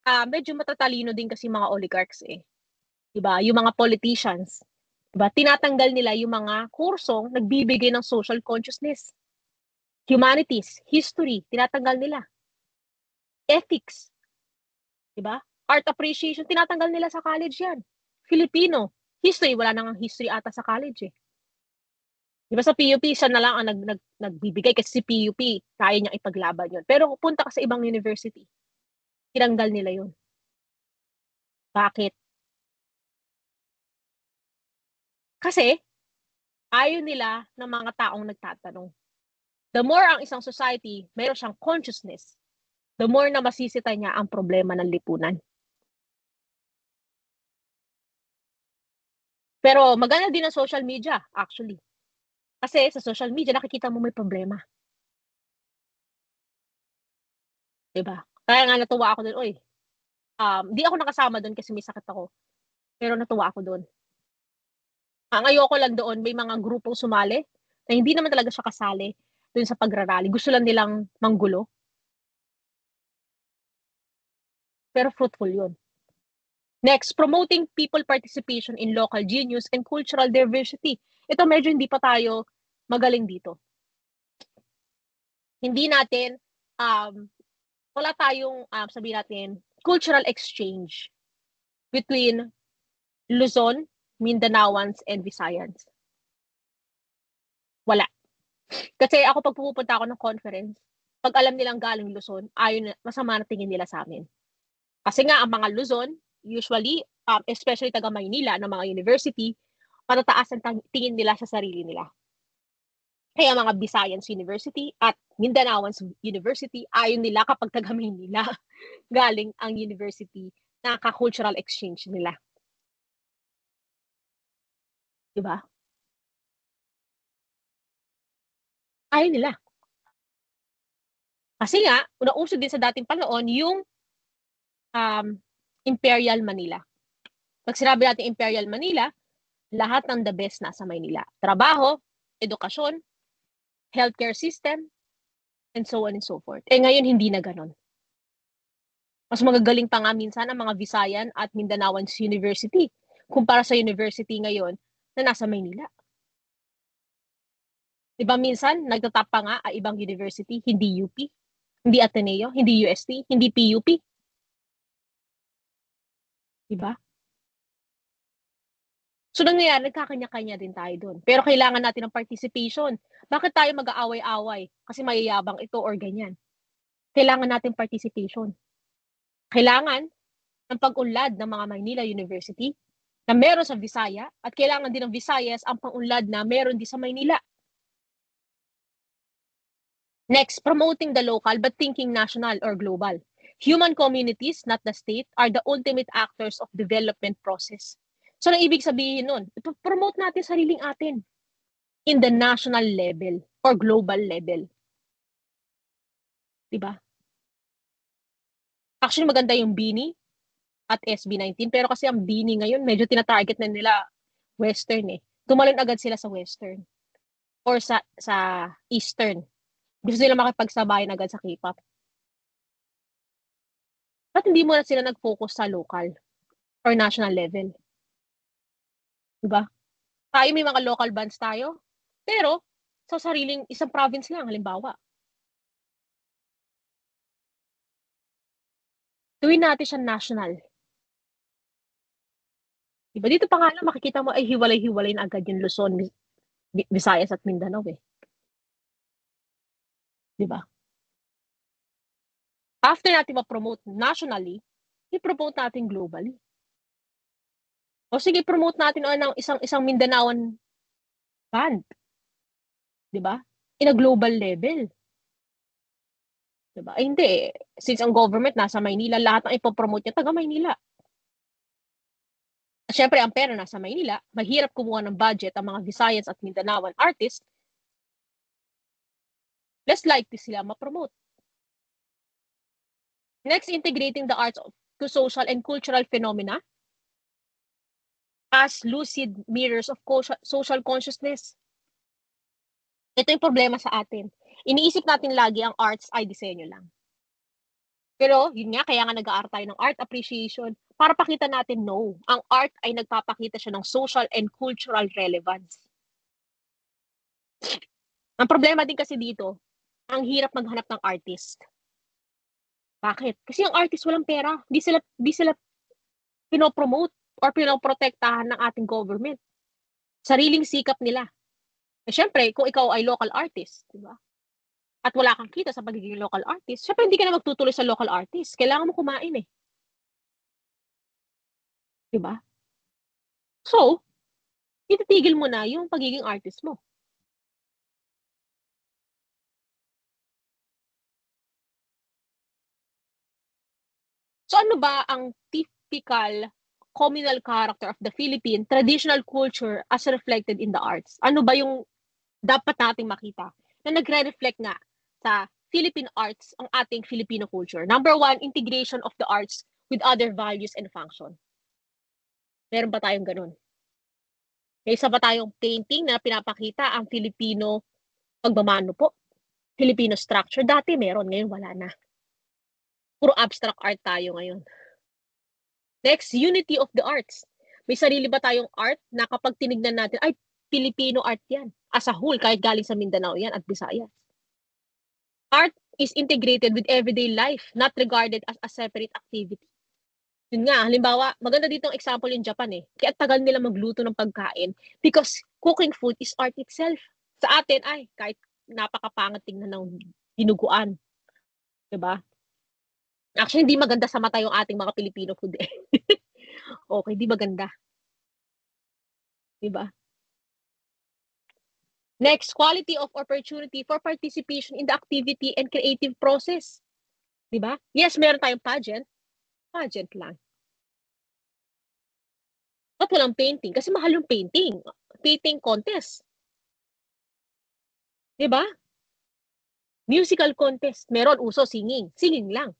Medyo matatalino din kasi mga oligarchs eh. Di ba? Yung mga politicians. Di ba? Tinatanggal nila yung mga kursong nagbibigay ng social consciousness. Humanities, history, tinatanggal nila. Ethics. Di ba? Art appreciation, tinatanggal nila sa college yan. Filipino, history, wala nang history ata sa college eh. Di ba sa PUP, siya na lang ang nagbibigay kasi si PUP, kaya niyang ipaglaban yun. Pero punta ka sa ibang university, tinanggal nila yun. Bakit? Kasi, ayaw nila ng mga taong nagtatanong. The more ang isang society, mayroon siyang consciousness, the more na masisita niya ang problema ng lipunan. Pero maganda din ang social media, actually. Kasi sa social media, nakikita mo may problema. Diba? Kaya nga natuwa ako doon, di ako nakasama doon kasi may sakit ako. Pero natuwa ako doon. Ang ayoko lang doon, may mga grupong sumali na hindi naman talaga siya kasali doon sa pagrarally. Gusto lang nilang manggulo. Pero fruitful yun. Next, promoting people participation in local genius and cultural diversity. Ito medyo hindi pa tayo magaling dito. Hindi natin, wala tayong, sabihin natin, cultural exchange between Luzon, Mindanaoans, and Visayans. Wala. Kasi ako pag pupunta ako ng conference, pag alam nilang galing Luzon, masama na tingin nila sa amin. Kasi nga, ang mga Luzon, usually, especially taga Maynila, ng mga university, matataas ang tingin nila sa sarili nila. Kaya mga Visayans University at Mindanaoans University, ayaw nila kapag taga Maynila galing ang university na ka-cultural exchange nila. Diba? Ayaw nila. Kasi nga, unauso din sa dating panahon yung Imperial Manila. Pag sinabi natin Imperial Manila, lahat ng the best nasa Maynila. Trabaho, edukasyon, healthcare system, and so on and so forth. Ngayon, hindi na ganon. Mas magagaling pa nga minsan ang mga Visayan at Mindanaoans University kumpara sa university ngayon na nasa Maynila. Diba minsan, nagtatap pa nga ang ibang university, hindi UP, hindi Ateneo, hindi UST, hindi PUP. Diba? So nangyayari, nagkakanya-kanya din tayo doon. Pero kailangan natin ng participation. Bakit tayo mag-aaway-away? Kasi mayayabang ito or ganyan. Kailangan natin participation. Kailangan ng pag-unlad ng mga Maynila University na meron sa Visaya at kailangan din ng Visayas ang pang-unlad na meron din sa Maynila. Next, promoting the local but thinking national or global. Human communities, not the state, are the ultimate actors of development process. So, ang ibig sabihin nun, ipo-promote natin sariling atin in the national level or global level. Diba? Actually, maganda yung BINI at SB19, pero kasi ang BINI ngayon, medyo tina-target na nila Western eh. Tumalon agad sila sa Western or sa Eastern. Gusto nila makipagsabayan agad sa K-pop. Ba't hindi mo na sila nag-focus sa local or national level? Diba? Tayo may mga local bands tayo, pero sa sariling isang province lang, halimbawa. Gawin natin siya national. Diba? Dito pa nga lang makikita mo ay hiwalay-hiwalay na agad yung Luzon, Visayas at Mindanao eh. Diba? After natin ma-promote nationally, i-promote natin globally. O sige, promote natin ng isang Mindanaoan band. Diba? In a global level. Diba? Ay, hindi. Since ang government nasa Maynila, lahat ng ipopromote niya taga Maynila. At syempre, ang pera nasa Maynila, mahirap kumuha ng budget ang mga Visayas at Mindanaoan artists, less likely sila ma-promote. Next, integrating the arts to social and cultural phenomena as lucid mirrors of social consciousness. Ito yung problema sa atin. Iniisip natin lagi ang arts ay disenyo lang. Pero, yun nga, kaya nga nag-aaral tayo ng art appreciation para pakita natin, no, ang art ay nagpapakita siya ng social and cultural relevance. Ang problema din kasi dito, ang hirap maghanap ng artist. Bakit? Kasi ang artist walang pera. Di sila pinopromote or pinoprotektahan ng ating government. Sariling sikap nila. Eh, syempre, kung ikaw ay local artist, di ba? At wala kang kita sa pagiging local artist, syempre hindi ka na magtutuloy sa local artist. Kailangan mo kumain eh. Di ba? So, ititigil mo na yung pagiging artist mo. So, ano ba ang typical communal character of the Philippine traditional culture as reflected in the arts? Ano ba yung dapat nating makita na nagre-reflect nga sa Philippine arts ang ating Filipino culture? Number 1, integration of the arts with other values and function. Meron ba tayong ganun? May isa ba tayong painting na pinapakita ang Filipino pagmamano po? Filipino structure. Dati meron, ngayon wala na. Puro abstract art tayo ngayon. Next, unity of the arts. May sarili ba tayong art na kapag tinignan natin, ay, Filipino art yan. As a whole, kahit galing sa Mindanao yan at Visayas. Art is integrated with everyday life, not regarded as a separate activity. Yun nga, halimbawa, maganda dito ang example yung Japan eh. Kaya tagal nila magluto ng pagkain because cooking food is art itself. Sa atin, ay, kahit napakapangat tingnan ng dinuguan. Diba? Actually, hindi maganda sa mata yung ating mga Filipino food eh. Okay, di maganda. Diba? Next, quality of opportunity for participation in the activity and creative process. Diba? Yes, meron tayong pageant. Pageant lang. Ba't walang painting? Kasi mahal yung painting. Painting contest. Diba? Musical contest. Meron uso singing. Singing lang.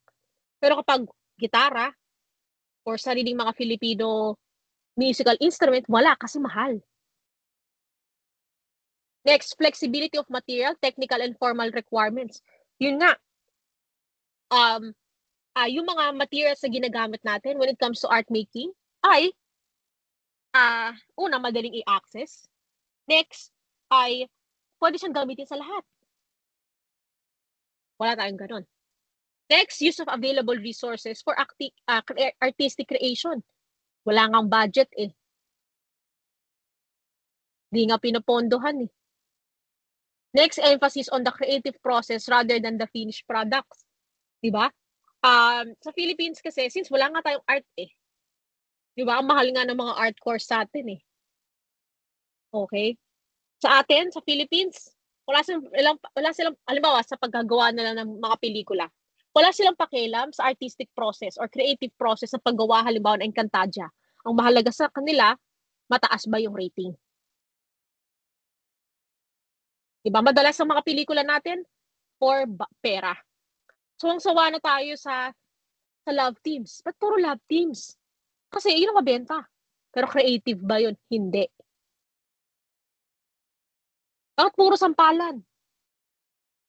Pero kapag gitara or sariling mga Filipino musical instrument, wala kasi mahal. Next, flexibility of material, technical and formal requirements. Yun nga, yung mga materials na ginagamit natin when it comes to art making ay, una, madaling i-access. Next, ay pwede siyang gamitin sa lahat. Wala tayong ganun. Next, use of available resources for artistic creation. Wala ngang budget eh. Di nga pinopondohan eh. Next, emphasis on the creative process rather than the finished products. Diba? Sa Philippines kasi, since wala nga tayong art eh. Diba? Ang mahal nga ng mga art course sa atin eh. Okay? Sa atin, sa Philippines, wala silang, halimbawa, sa paggagawa na lang ng mga pelikula, wala silang pakialam sa artistic process or creative process sa paggawa, halimbawa, ng Encantadia. Ang mahalaga sa kanila, mataas ba yung rating? Diba? Madalas ang mga pelikula natin, for pera. So, ang sawa na tayo sa love teams. Ba't puro love teams? Kasi yun ang mabenta. Pero creative ba yun? Hindi. Bakit puro sampalan?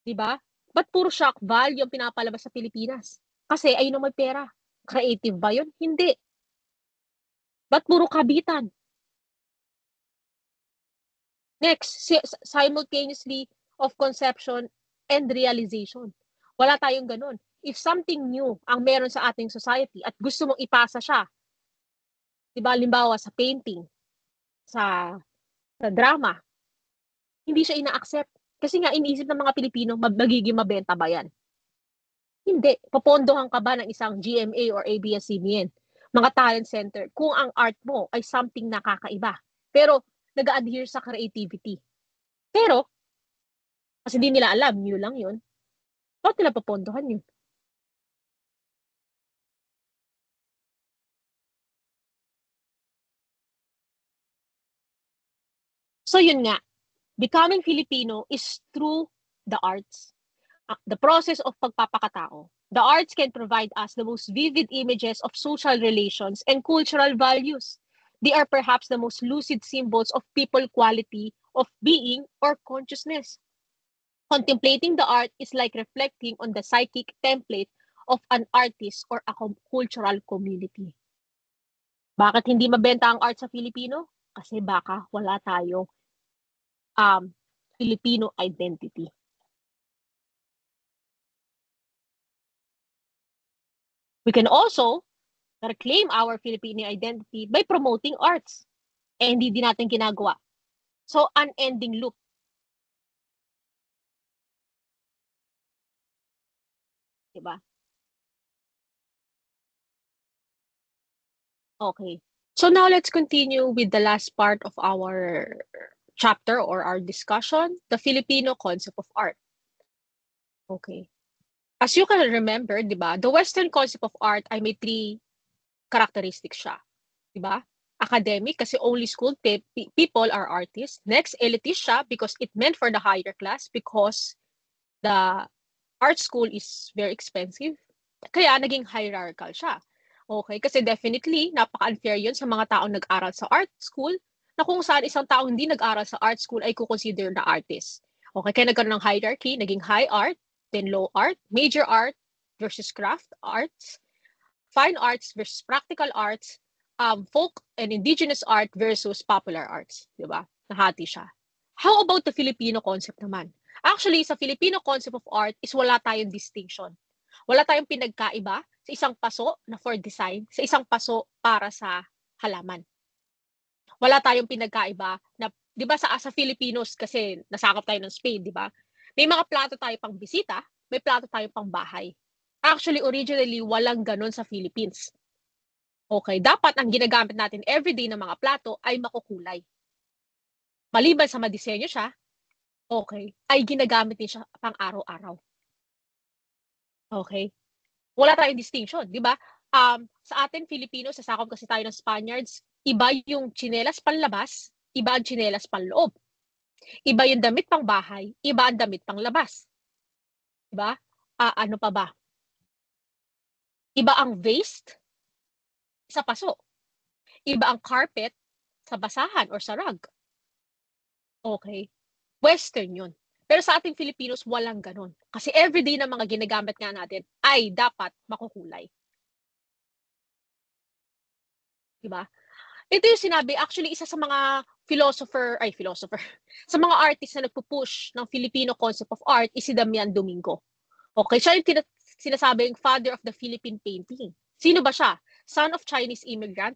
Diba? Ba't puro shock value yung pinapalabas sa Pilipinas? Kasi ayun ang may pera. Creative ba yun? Hindi. Ba't puro kabitan? Next, simultaneously of conception and realization. Wala tayong ganun. If something new ang meron sa ating society at gusto mong ipasa siya, diba, halimbawa sa painting, sa drama, hindi siya ina-accept. Kasi nga, iniisip ng mga Pilipino, magiging mabenta ba yan? Hindi. Popondohan ka ba ng isang GMA or ABS-CBN, mga talent center, kung ang art mo ay something nakakaiba. Pero, nag-a-adhere sa creativity. Pero, kasi hindi nila alam, new lang yun, bakit nila popondohan yun? So, yun nga, becoming Filipino is through the arts. The process of pagpapakatao. The arts can provide us the most vivid images of social relations and cultural values. They are perhaps the most lucid symbols of people quality of being or consciousness. Contemplating the art is like reflecting on the psychic template of an artist or a cultural community. Bakit hindi mabenta ang art sa Filipino? Kasi baka wala tayong Filipino identity. We can also reclaim our Filipino identity by promoting arts. Eh, hindi din natin ginagawa. So, unending loop. Diba? Okay. So now let's continue with the last part of our chapter or our discussion, the Filipino concept of art. Okay. As you can remember, diba, the Western concept of art ay may 3 characteristics siya. Diba? Academic, kasi only school people are artists. Next, elitist siya because it meant for the higher class because the art school is very expensive. Kaya naging hierarchical siya. Okay, kasi definitely, napaka-unfair yun sa mga taong nag-aral sa art school na kung saan isang taong hindi nag-aral sa art school ay kukonsider na artist. Okay, kaya nagkaroon ng hierarchy, naging high art, then low art, major art versus craft arts, fine arts versus practical arts, folk and indigenous art versus popular arts. Diba? Nahati siya. How about the Filipino concept naman? Actually, sa Filipino concept of art is wala tayong distinction. Wala tayong pinagkaiba sa isang paso na for design, sa isang paso para sa halaman. Wala tayong pinagkaiba na, di ba sa Filipinos, kasi nasakop tayo ng Spain, di ba? May mga plato tayo pang bisita, may plato tayo pang bahay. Actually, originally, walang ganun sa Philippines. Okay, dapat ang ginagamit natin everyday ng mga plato ay makukulay. Maliban sa madisenyo siya, okay, ay ginagamit din siya pang araw-araw. Okay? Wala tayong distinction, di ba? Sa atin, Filipino, sasakop kasi tayo ng Spaniards, iba yung tsinelas panlabas, iba ang tsinelas panloob. Iba yung damit pang bahay, iba ang damit pang labas. Di ba? Ano pa ba? Iba ang vest sa paso. Iba ang carpet sa basahan or sa rug. Okay? Western yun. Pero sa ating Filipinos, walang ganun. Kasi everyday na mga ginagamit nga natin ay dapat makukulay. Diba? Ito yung sinabi, actually, isa sa mga philosopher, sa mga artist na nagpo-push ng Filipino concept of art is si Damian Domingo. Okay, siya yung sinasabing father of the Philippine painting. Sino ba siya? Son of Chinese immigrant,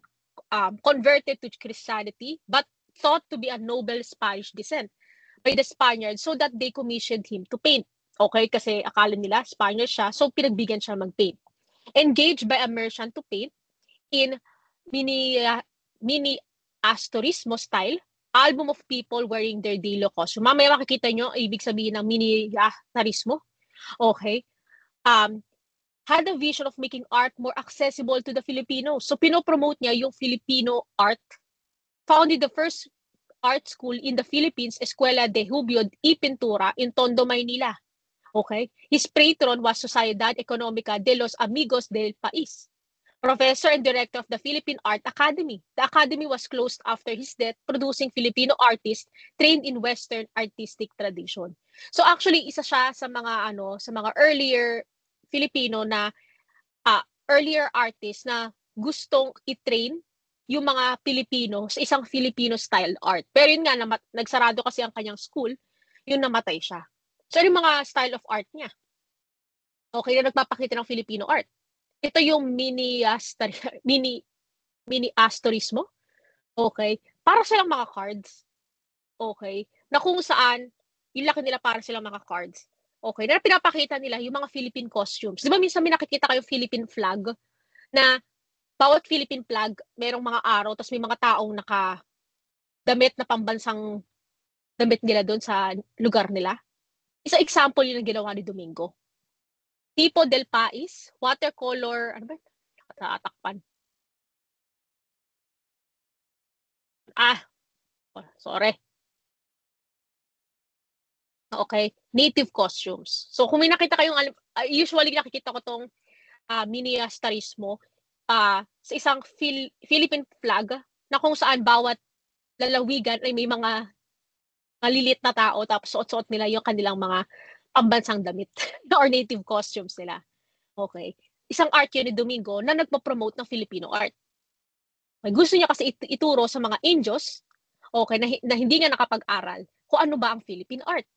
converted to Christianity, but thought to be a noble Spanish descent by the Spaniards so that they commissioned him to paint. Okay, kasi akala nila Spaniard siya, so pinagbigyan siya mag-paint. Engaged by a merchant to paint in mini asterismo style, album of people wearing their daily costume. Mamaya makikita nyo, ibig sabihin ng mini asterismo. Okay. Had a vision of making art more accessible to the Filipinos. So, pinopromote niya yung Filipino art founded the first art school in the Philippines, Escuela de Hubio y Pintura in Tondo, Maynila. Okay? His patron was Sociedad Económica de los Amigos del País, professor and director of the Philippine Art Academy. The academy was closed after his death, producing Filipino artists trained in Western artistic tradition. So actually, isa siya sa mga earlier Filipino na earlier artists na gustong i-train yung mga Pilipino sa isang Filipino style art. Pero yun nga, nagsarado kasi ang kanyang school, yun namatay siya. So yung mga style of art niya. Okay, na nagpapakita ng Filipino art. Ito yung mini asterismo. Okay? Para silang mga cards. Okay? Na kung saan, yung laki nila para silang mga cards. Okay? Na pinapakita nila yung mga Philippine costumes. Di ba minsan may nakikita kayo Philippine flag na bawat Philippine flag, merong mga araw, tapos may mga taong damit na pambansang damit nila doon sa lugar nila. Isa example yun ang ginawa ni Domingo. Tipo del Pais, watercolor, ano ba? Nakatakpan. Sorry. Okay, native costumes. So kung may nakita kayong, usually nakikita ko tong mini asterismo sa isang Philippine flag na kung saan bawat lalawigan ay may mga malilit na tao tapos suot-suot nila yung kanilang mga pambansang damit or native costumes nila. Okay. Isang art yun ni Domingo na nagpo-promote ng Filipino art. May gusto niya kasi ituro sa mga Indios, okay, na hindi nga nakapag-aral kung ano ba ang Philippine art.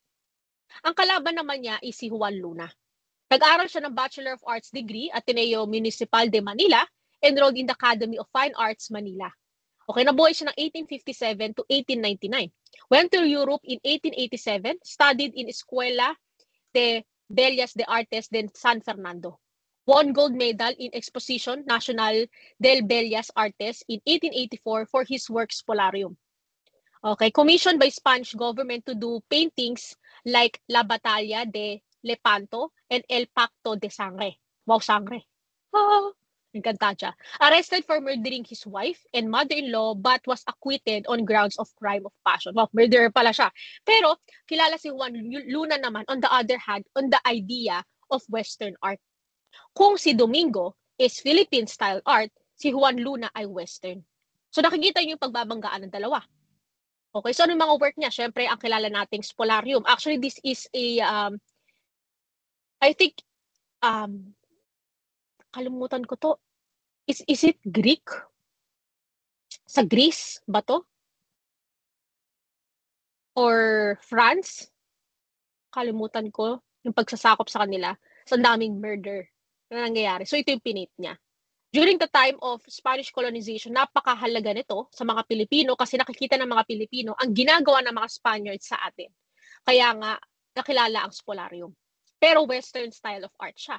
Ang kalaban naman niya is si Juan Luna. Nag-aral siya ng Bachelor of Arts degree at Ateneo Municipal de Manila, enrolled in the Academy of Fine Arts, Manila. Okay, nabuhay siya ng 1857 to 1899. Went to Europe in 1887, studied in Escuela de Bellas de Artes de San Fernando. Won gold medal in Exposition Nacional del Bellas Artes in 1884 for his works Polarium. Okay, commissioned by Spanish government to do paintings like La Batalla de Lepanto and El Pacto de Sangre. Wow, sangre. Encantadia. Arrested for murdering his wife and mother-in-law but was acquitted on grounds of crime of passion. Wow, murderer pala siya. Pero kilala si Juan Luna naman on the other hand on the idea of Western art. Kung si Domingo is Philippine style art, si Juan Luna ay Western. So nakikita niyo yung pagbabanggaan ng dalawa. Okay, so ano yung mga work niya? Siyempre, ang kilala nating Spolarium. Actually, this is a, I think, kalimutan ko to. Is it Greek? Sa Greece ba to? Or France? Kalimutan ko yung pagsasakop sa kanila. So, daming murder na nangyayari. So, ito yung pinate niya. During the time of Spanish colonization, napakahalaga nito sa mga Pilipino kasi nakikita ng mga Pilipino ang ginagawa ng mga Spaniards sa atin. Kaya nga, nakilala ang Spolarium. Pero Western style of art siya.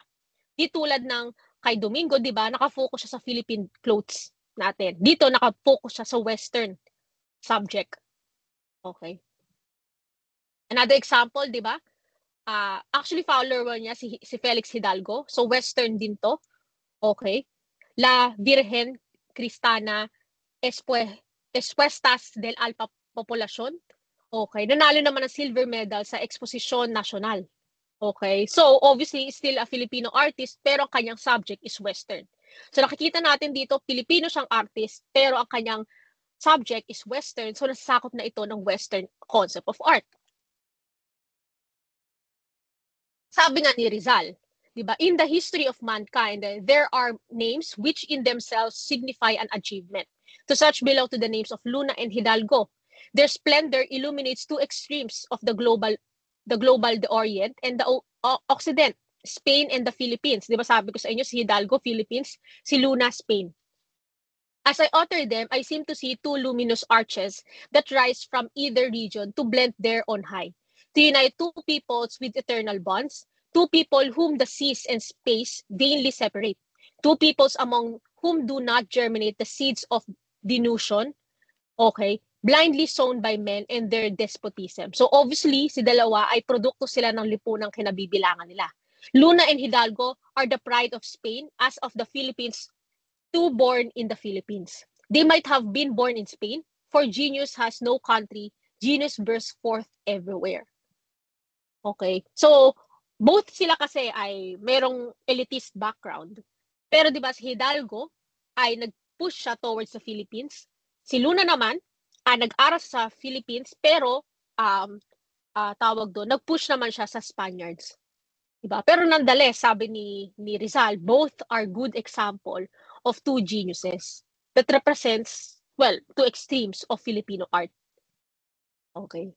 Di tulad ng kay Domingo, di ba, nakafocus siya sa Philippine clothes natin. Dito, nakafocus siya sa Western subject. Okay. Another example, di ba? Actually, follower niya si Felix Hidalgo. So, Western din to. Okay. La Virgen Cristana Expuestas del Alpa Populacion. Okay. Nanalo naman ng silver medal sa Exposition Nacional. Okay. So, obviously, still a Filipino artist, pero ang kanyang subject is Western. So, nakikita natin dito, Filipino siyang artist, pero ang kanyang subject is Western. So, nasasakop na ito ng Western concept of art. Sabi nga ni Rizal, diba? In the history of mankind, there are names which in themselves signify an achievement. To such belong to the names of Luna and Hidalgo. Their splendor illuminates two extremes of the global, the Orient, and the Occident, Spain and the Philippines. Diba sabi ko sa inyo, si Hidalgo, Philippines, si Luna, Spain. As I utter them, I seem to see two luminous arches that rise from either region to blend there on high, to unite two peoples with eternal bonds, two people whom the seas and space vainly separate, two peoples among whom do not germinate the seeds of denusion, okay, blindly sown by men and their despotism. So obviously, si dalawa ay produkto sila ng lipunang kinabibilangan nila. Luna and Hidalgo are the pride of Spain, as of the Philippines, two born in the Philippines. They might have been born in Spain, for genius has no country, genius bursts forth everywhere. Okay? So, both sila kasi ay merong elitist background. Pero 'di ba si Hidalgo ay nag-push siya towards the Philippines. Si Luna naman nag-aral sa Philippines pero tawag doon, nag-push naman siya sa Spaniards. Diba? Pero nonetheless, sabi ni Rizal, both are good example of two geniuses that represents, well, two extremes of Filipino art. Okay.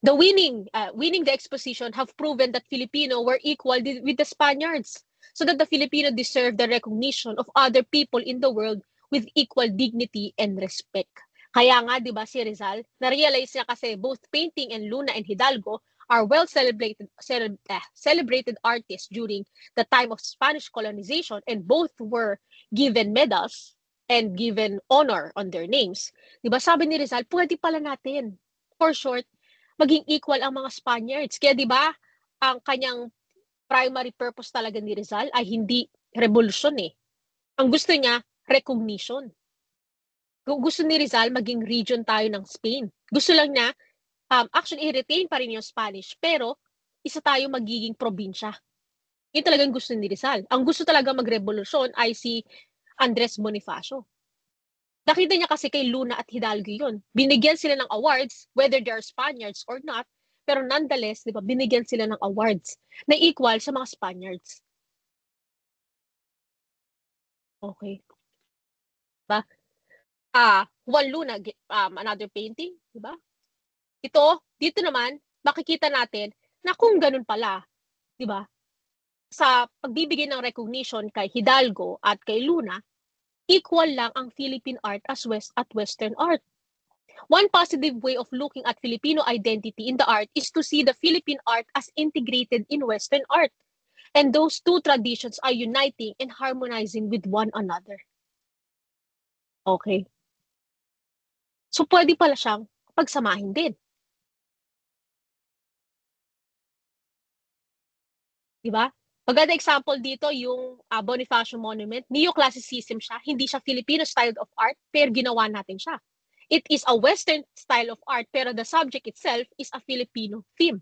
The winning the exposition have proven that Filipino were equal with the Spaniards, so that the Filipino deserve the recognition of other people in the world with equal dignity and respect. Kaya nga, di ba, si Rizal, na-realize niya kasi both painting and Luna and Hidalgo are well celebrated artists during the time of Spanish colonization, and both were given medals and given honor on their names. Di ba, sabi ni Rizal, pwede pala natin, for short, maging equal ang mga Spaniards. Kaya di ba, ang kanyang primary purpose talaga ni Rizal ay hindi revolution eh. Ang gusto niya, recognition. Gusto ni Rizal maging region tayo ng Spain. Gusto lang niya, actually i-retain pa rin yung Spanish, pero isa tayo magiging probinsya. Yun talagang gusto ni Rizal. Ang gusto talaga magrevolusyon ay si Andres Bonifacio. Nakita niya kasi kay Luna at Hidalgo yun. Binigyan sila ng awards, whether they are Spaniards or not, pero nonetheless, di ba, binigyan sila ng awards na equal sa mga Spaniards. Okay. Diba? Juan Luna, another painting, di ba? Dito naman, makikita natin na kung ganun pala, di ba? Sa pagbibigay ng recognition kay Hidalgo at kay Luna, equal lang ang Philippine art as Western art. One positive way of looking at Filipino identity in the art is to see the Philippine art as integrated in Western art. And those two traditions are uniting and harmonizing with one another. Okay. So, pwede pala siyang pagsamahin din. Diba? Maganda example dito, yung Bonifacio Monument, neoclassicism siya, hindi siya Filipino style of art, pero ginawa natin siya. It is a Western style of art, pero the subject itself is a Filipino theme.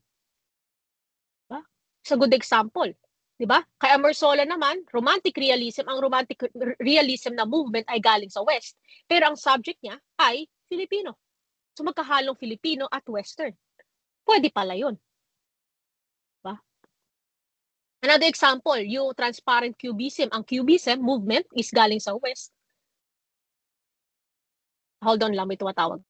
Diba? It's a good example. Diba? Kay Amersola naman, romantic realism, ang romantic realism na movement ay galing sa West, pero ang subject niya ay Filipino. So magkahalong Filipino at Western. Pwede pala yun. Diba? Another example, yung transparent cubism. Ang cubism movement is galing sa West. Hold on lang, may tumatawag.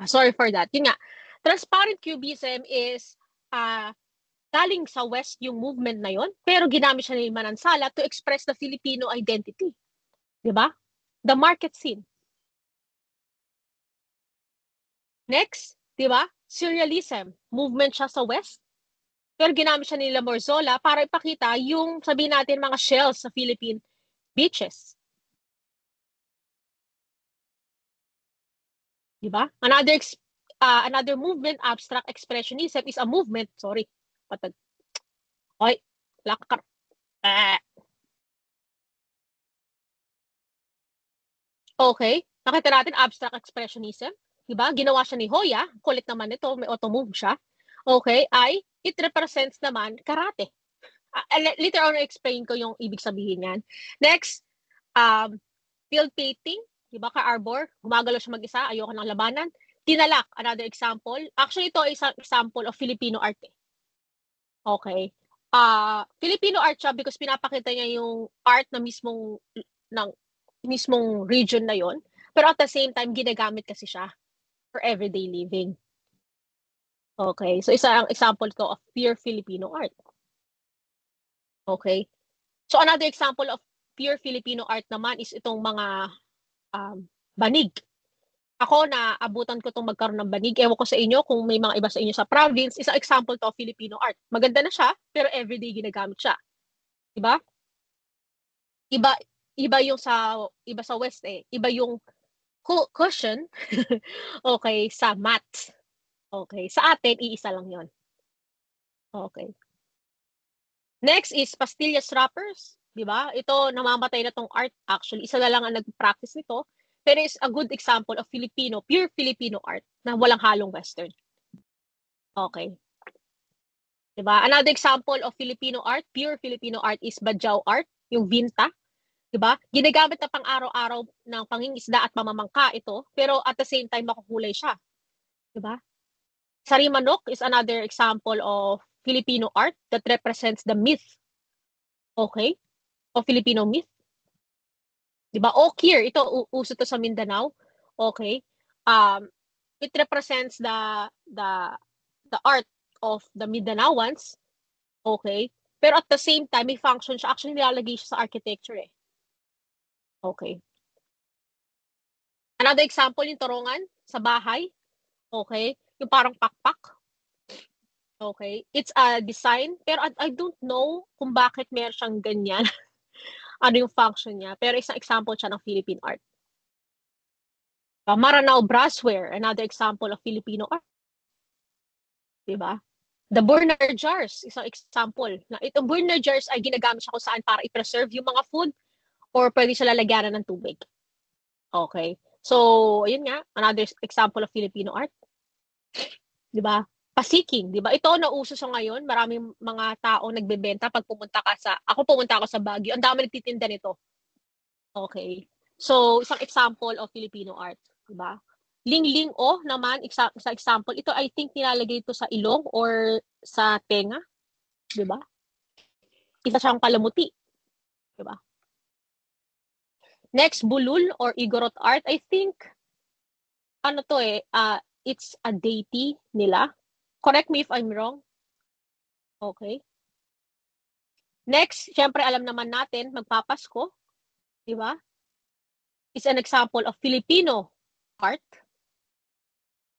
Sorry for that. Yun nga, transparent cubism is galing sa West yung movement na yon, pero ginamit siya ni Manansala to express the Filipino identity. Diba? The market scene. Next, diba? Surrealism. Movement siya sa West, pero ginamit siya nila Morzola para ipakita yung, sabihin natin, mga shells sa Philippine beaches. Diba? Another movement, abstract expressionism, is a movement, sorry, patag. Oy, lakar. Okay, nakita natin abstract expressionism. Diba? Ginawa siya ni Hoya, kulit naman nito, may auto-move siya. Okay, it represents naman karate. Later on, explain ko yung ibig sabihin yan. Next, field painting. Diba ka Arbor? Gumagalaw siya mag-isa, ayoko ng labanan. Tinalak, another example. Actually, ito is an example of Filipino art. Okay. Filipino art siya because pinapakita niya yung art na mismong region na yon. Pero at the same time, ginagamit kasi siya for everyday living. Okay. So, isa ang example ko of pure Filipino art. Okay. So, another example of pure Filipino art naman is itong mga banig. Ako, naabutan ko itong magkaroon ng banig. Ewan ko sa inyo kung may mga iba sa inyo sa province. Isang example to of Filipino art. Maganda na siya, pero everyday ginagamit siya. Diba? Iba yung iba sa West eh. Iba yung cushion. Okay, sa mat. Okay, sa atin, iisa lang yon. Okay. Next is pastillas wrappers. Di ba? Ito, namamatay na tong art actually. Isa na lang ang nag-practice nito. Pero is a good example of Filipino, pure Filipino art na walang halong Western. Okay. Diba? Another example of Filipino art, pure Filipino art is Badjao art, yung Vinta. Diba? Ginagamit na pang araw-araw ng pangingisda at pamamangka ito, pero at the same time makukulay siya. Diba? Sarimanok is another example of Filipino art that represents the myth. Okay? Of Filipino myth. Diba? Okir, ito uso to sa Mindanao. Okay? It represents the art of the Mindanaoans. Okay? Pero at the same time, may function siya. Actually, nilalagay siya sa architecture eh. Okay. Another example, yung torongan sa bahay. Okay? Yung parang pakpak. Okay? It's a design, pero I don't know kung bakit meron siyang ganyan. Ano yung function niya. Pero isang example siya ng Philippine art. Maranao brassware, another example of Filipino art. Diba? The burner jars, isang example. Na itong burner jars ay ginagamit siya kung saan para i-preserve yung mga food or pwede siya lalagyanan ng tubig. Okay. So, ayun nga, another example of Filipino art. 'Di ba? Pasiking, 'di ba? Ito nauso sa ngayon, maraming mga tao nagbebenta pag pumunta ako sa Baguio, ang dami nagtitinda nito. Okay. So, isang example of Filipino art, 'di ba? Lingling o naman sa example, ito I think nilalagay ito sa ilong or sa tenga, 'di ba? Isa siyang palamuti, 'di ba? Next, bulul or Igorot art, I think ano to it's a deity nila. Correct me if I'm wrong. Okay. Next, syempre alam naman natin, magpapasko, 'di ba? Is an example of Filipino art.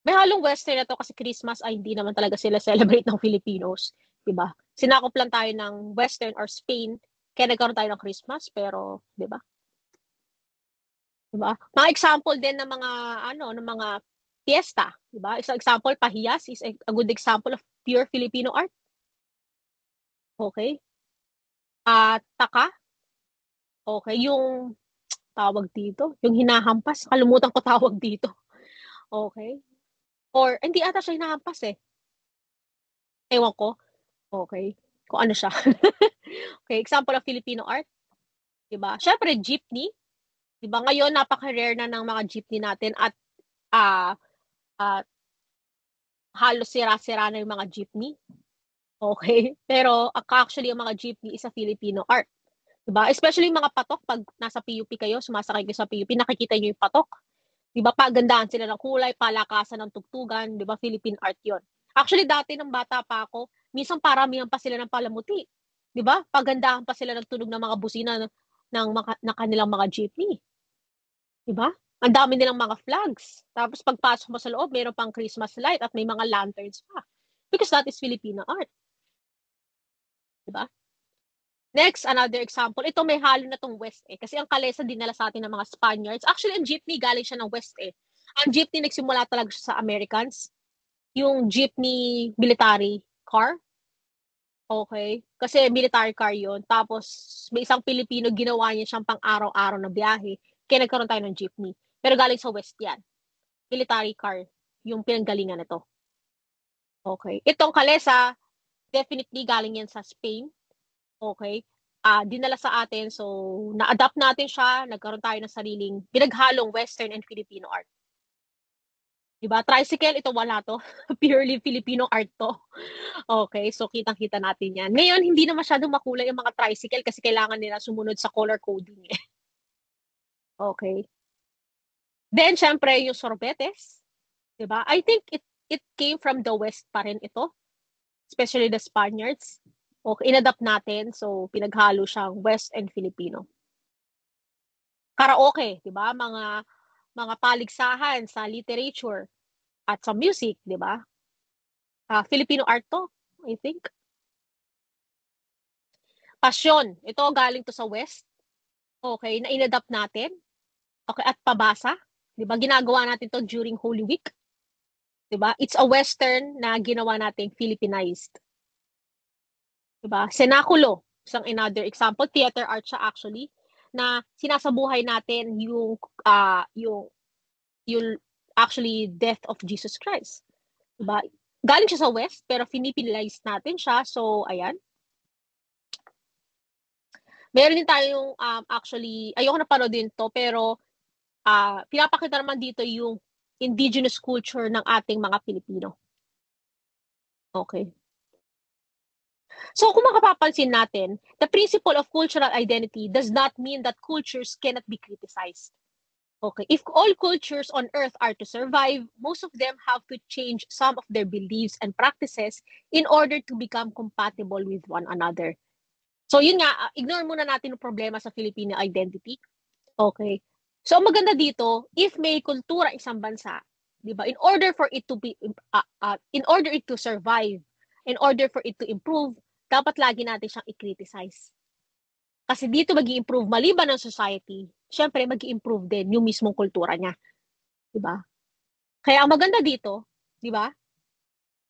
May halong Western na to kasi Christmas ay hindi naman talaga sila celebrate ng Filipinos, 'di ba? Sinakop lang tayo ng Western or Spain, kaya nagkaroon tayo ng Christmas, pero 'di ba? 'Di ba? Mga example din ng mga ng mga fiesta, 'di ba? Isang example, pahiyas is a good example of pure Filipino art. Okay? Taka, okay, yung tawag dito, yung hinahampas, kalimutan ko tawag dito. Okay? Or hindi ata siya hinahampas eh. Ewan ko. Okay. Kung ano siya. Okay, example of Filipino art, 'di ba? Syempre jeepney, 'di ba? Ngayon napaka-rare na ng mga jeepney natin at ah uh, halos sira-sira na yung mga jeepney. Okay? Pero actually yung mga jeepney is a Filipino art. 'Di ba? Especially yung mga patok pag nasa PUP kayo, sumasakay kayo sa PUP, nakikita niyo yung patok. 'Di ba? Pagandahan sila ng kulay, palakasan ng tugtugan, 'di ba? Philippine art 'yon. Actually dati nang bata pa ako, minsan paramihan pa sila ng palamuti. 'Di ba? Pagandahan pa sila ng tunog ng mga busina ng kanilang mga jeepney. 'Di ba? Ang dami nilang mga flags. Tapos pagpasok mo sa loob, mayroon pang Christmas light at may mga lanterns pa. Because that is Filipino art. 'Di ba? Next, another example. Ito may halo na tong West eh. Kasi ang kalesa dinala sa atin ng mga Spaniards. Actually, ang jeepney galing siya ng West eh. Ang jeepney nagsimula talaga siya sa Americans. Yung jeepney military car. Okay. Kasi military car yon. Tapos, may isang Pilipino ginawa niya siyang pang araw-araw na biyahe. Kaya nagkaroon tayo ng jeepney. Pero galing sa West yan. Military car. Yung pinanggalingan nito. Okay. Itong kalesa, definitely galing yan sa Spain. Okay. Dinala sa atin. So, na-adapt natin siya. Nagkaroon tayo ng sariling pinaghalong Western and Filipino art. Diba? Tricycle, ito wala to. Purely Filipino art to. Okay, so kitang-kita natin yan. Ngayon, hindi na masyadong makulay yung mga tricycle kasi kailangan nila sumunod sa color coding eh. Okay. Then, syempre, yung sorbetes. Diba? I think it came from the West pa rin ito. Especially the Spaniards. Okay, inadapt natin. So, pinaghalo siyang West and Filipino. Karaoke, di ba? Mga paligsahan sa literature at sa music, di ba? Filipino art to, I think. Pasyon, ito galing to sa West. Okay, na inadapt natin. Okay, at pabasa. Di ba? Ginagawa natin to during Holy Week. Di ba? It's a Western na ginawa nating Filipinized. Diba? Senakulo, isang another example, theater art siya actually, na sinasabuhay natin yung actually death of Jesus Christ. Diba? Galing siya sa West, pero finipilize natin siya. So, ayan. Meron din tayong actually, ayoko na panoodin to, pero pinapakita naman dito yung indigenous culture ng ating mga Pilipino. Okay. So kung makapapansin natin, the principle of cultural identity does not mean that cultures cannot be criticized. Okay, if all cultures on earth are to survive, most of them have to change some of their beliefs and practices in order to become compatible with one another. So yun nga, ignore muna natin yung problema sa Filipino identity. Okay. So ang maganda dito, if may kultura isang bansa, 'di ba? In order for it to be in order it to survive, in order for it to improve, dapat lagi natin siyang i-criticize. Kasi dito magi-improve maliban ng society, syempre magi-improve din yung mismong kultura niya, 'di ba? Kaya ang maganda dito, 'di ba?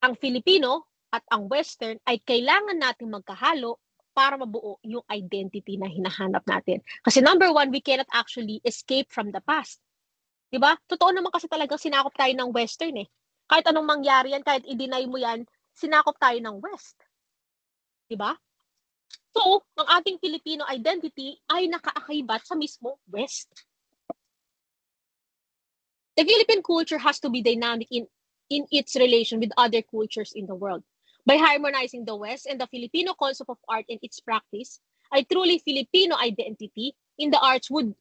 Ang Filipino at ang Western ay kailangan nating magkahalo para mabuo yung identity na hinahanap natin. Kasi number one, we cannot actually escape from the past. Diba? Totoo naman kasi talagang sinakop tayo ng Western eh. Kahit anong mangyari yan, kahit i-deny mo yan, sinakop tayo ng West. Diba? So, ang ating Filipino identity ay nakaakibat sa mismo West. The Philippine culture has to be dynamic in its relation with other cultures in the world. By harmonizing the West and the Filipino concept of art and its practice, a truly Filipino identity in the arts would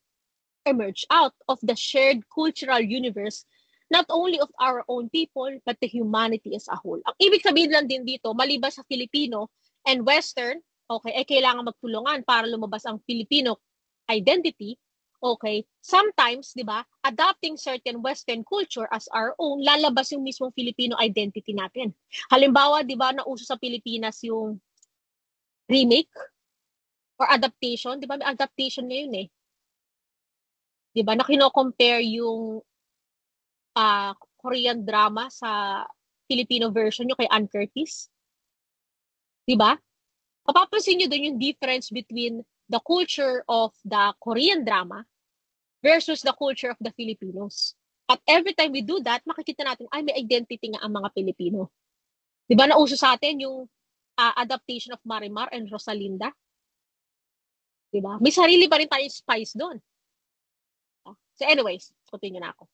emerge out of the shared cultural universe not only of our own people but the humanity as a whole. Ang ibig sabihin lang din dito, maliban sa Filipino and Western, okay, ay kailangan magtulungan para lumabas ang Filipino identity. Okay, sometimes, di ba, adopting certain Western culture as our own, lalabas yung mismong Filipino identity natin. Halimbawa, di ba, nauso sa Pilipinas yung remake or adaptation. Di ba, may adaptation ngayon eh. Di ba, na kino-compare yung Korean drama sa Filipino version, yung kay Ann Curtis. Di ba? Mapapansin nyo doon yung difference between the culture of the Korean drama versus the culture of the Filipinos. At every time we do that, makikita natin, ay, may identity nga ang mga Pilipino. Di ba, nauso sa atin yung adaptation of Marimar and Rosalinda? Di ba? May sarili pa rin tayong spice doon. So anyways, continue na ako.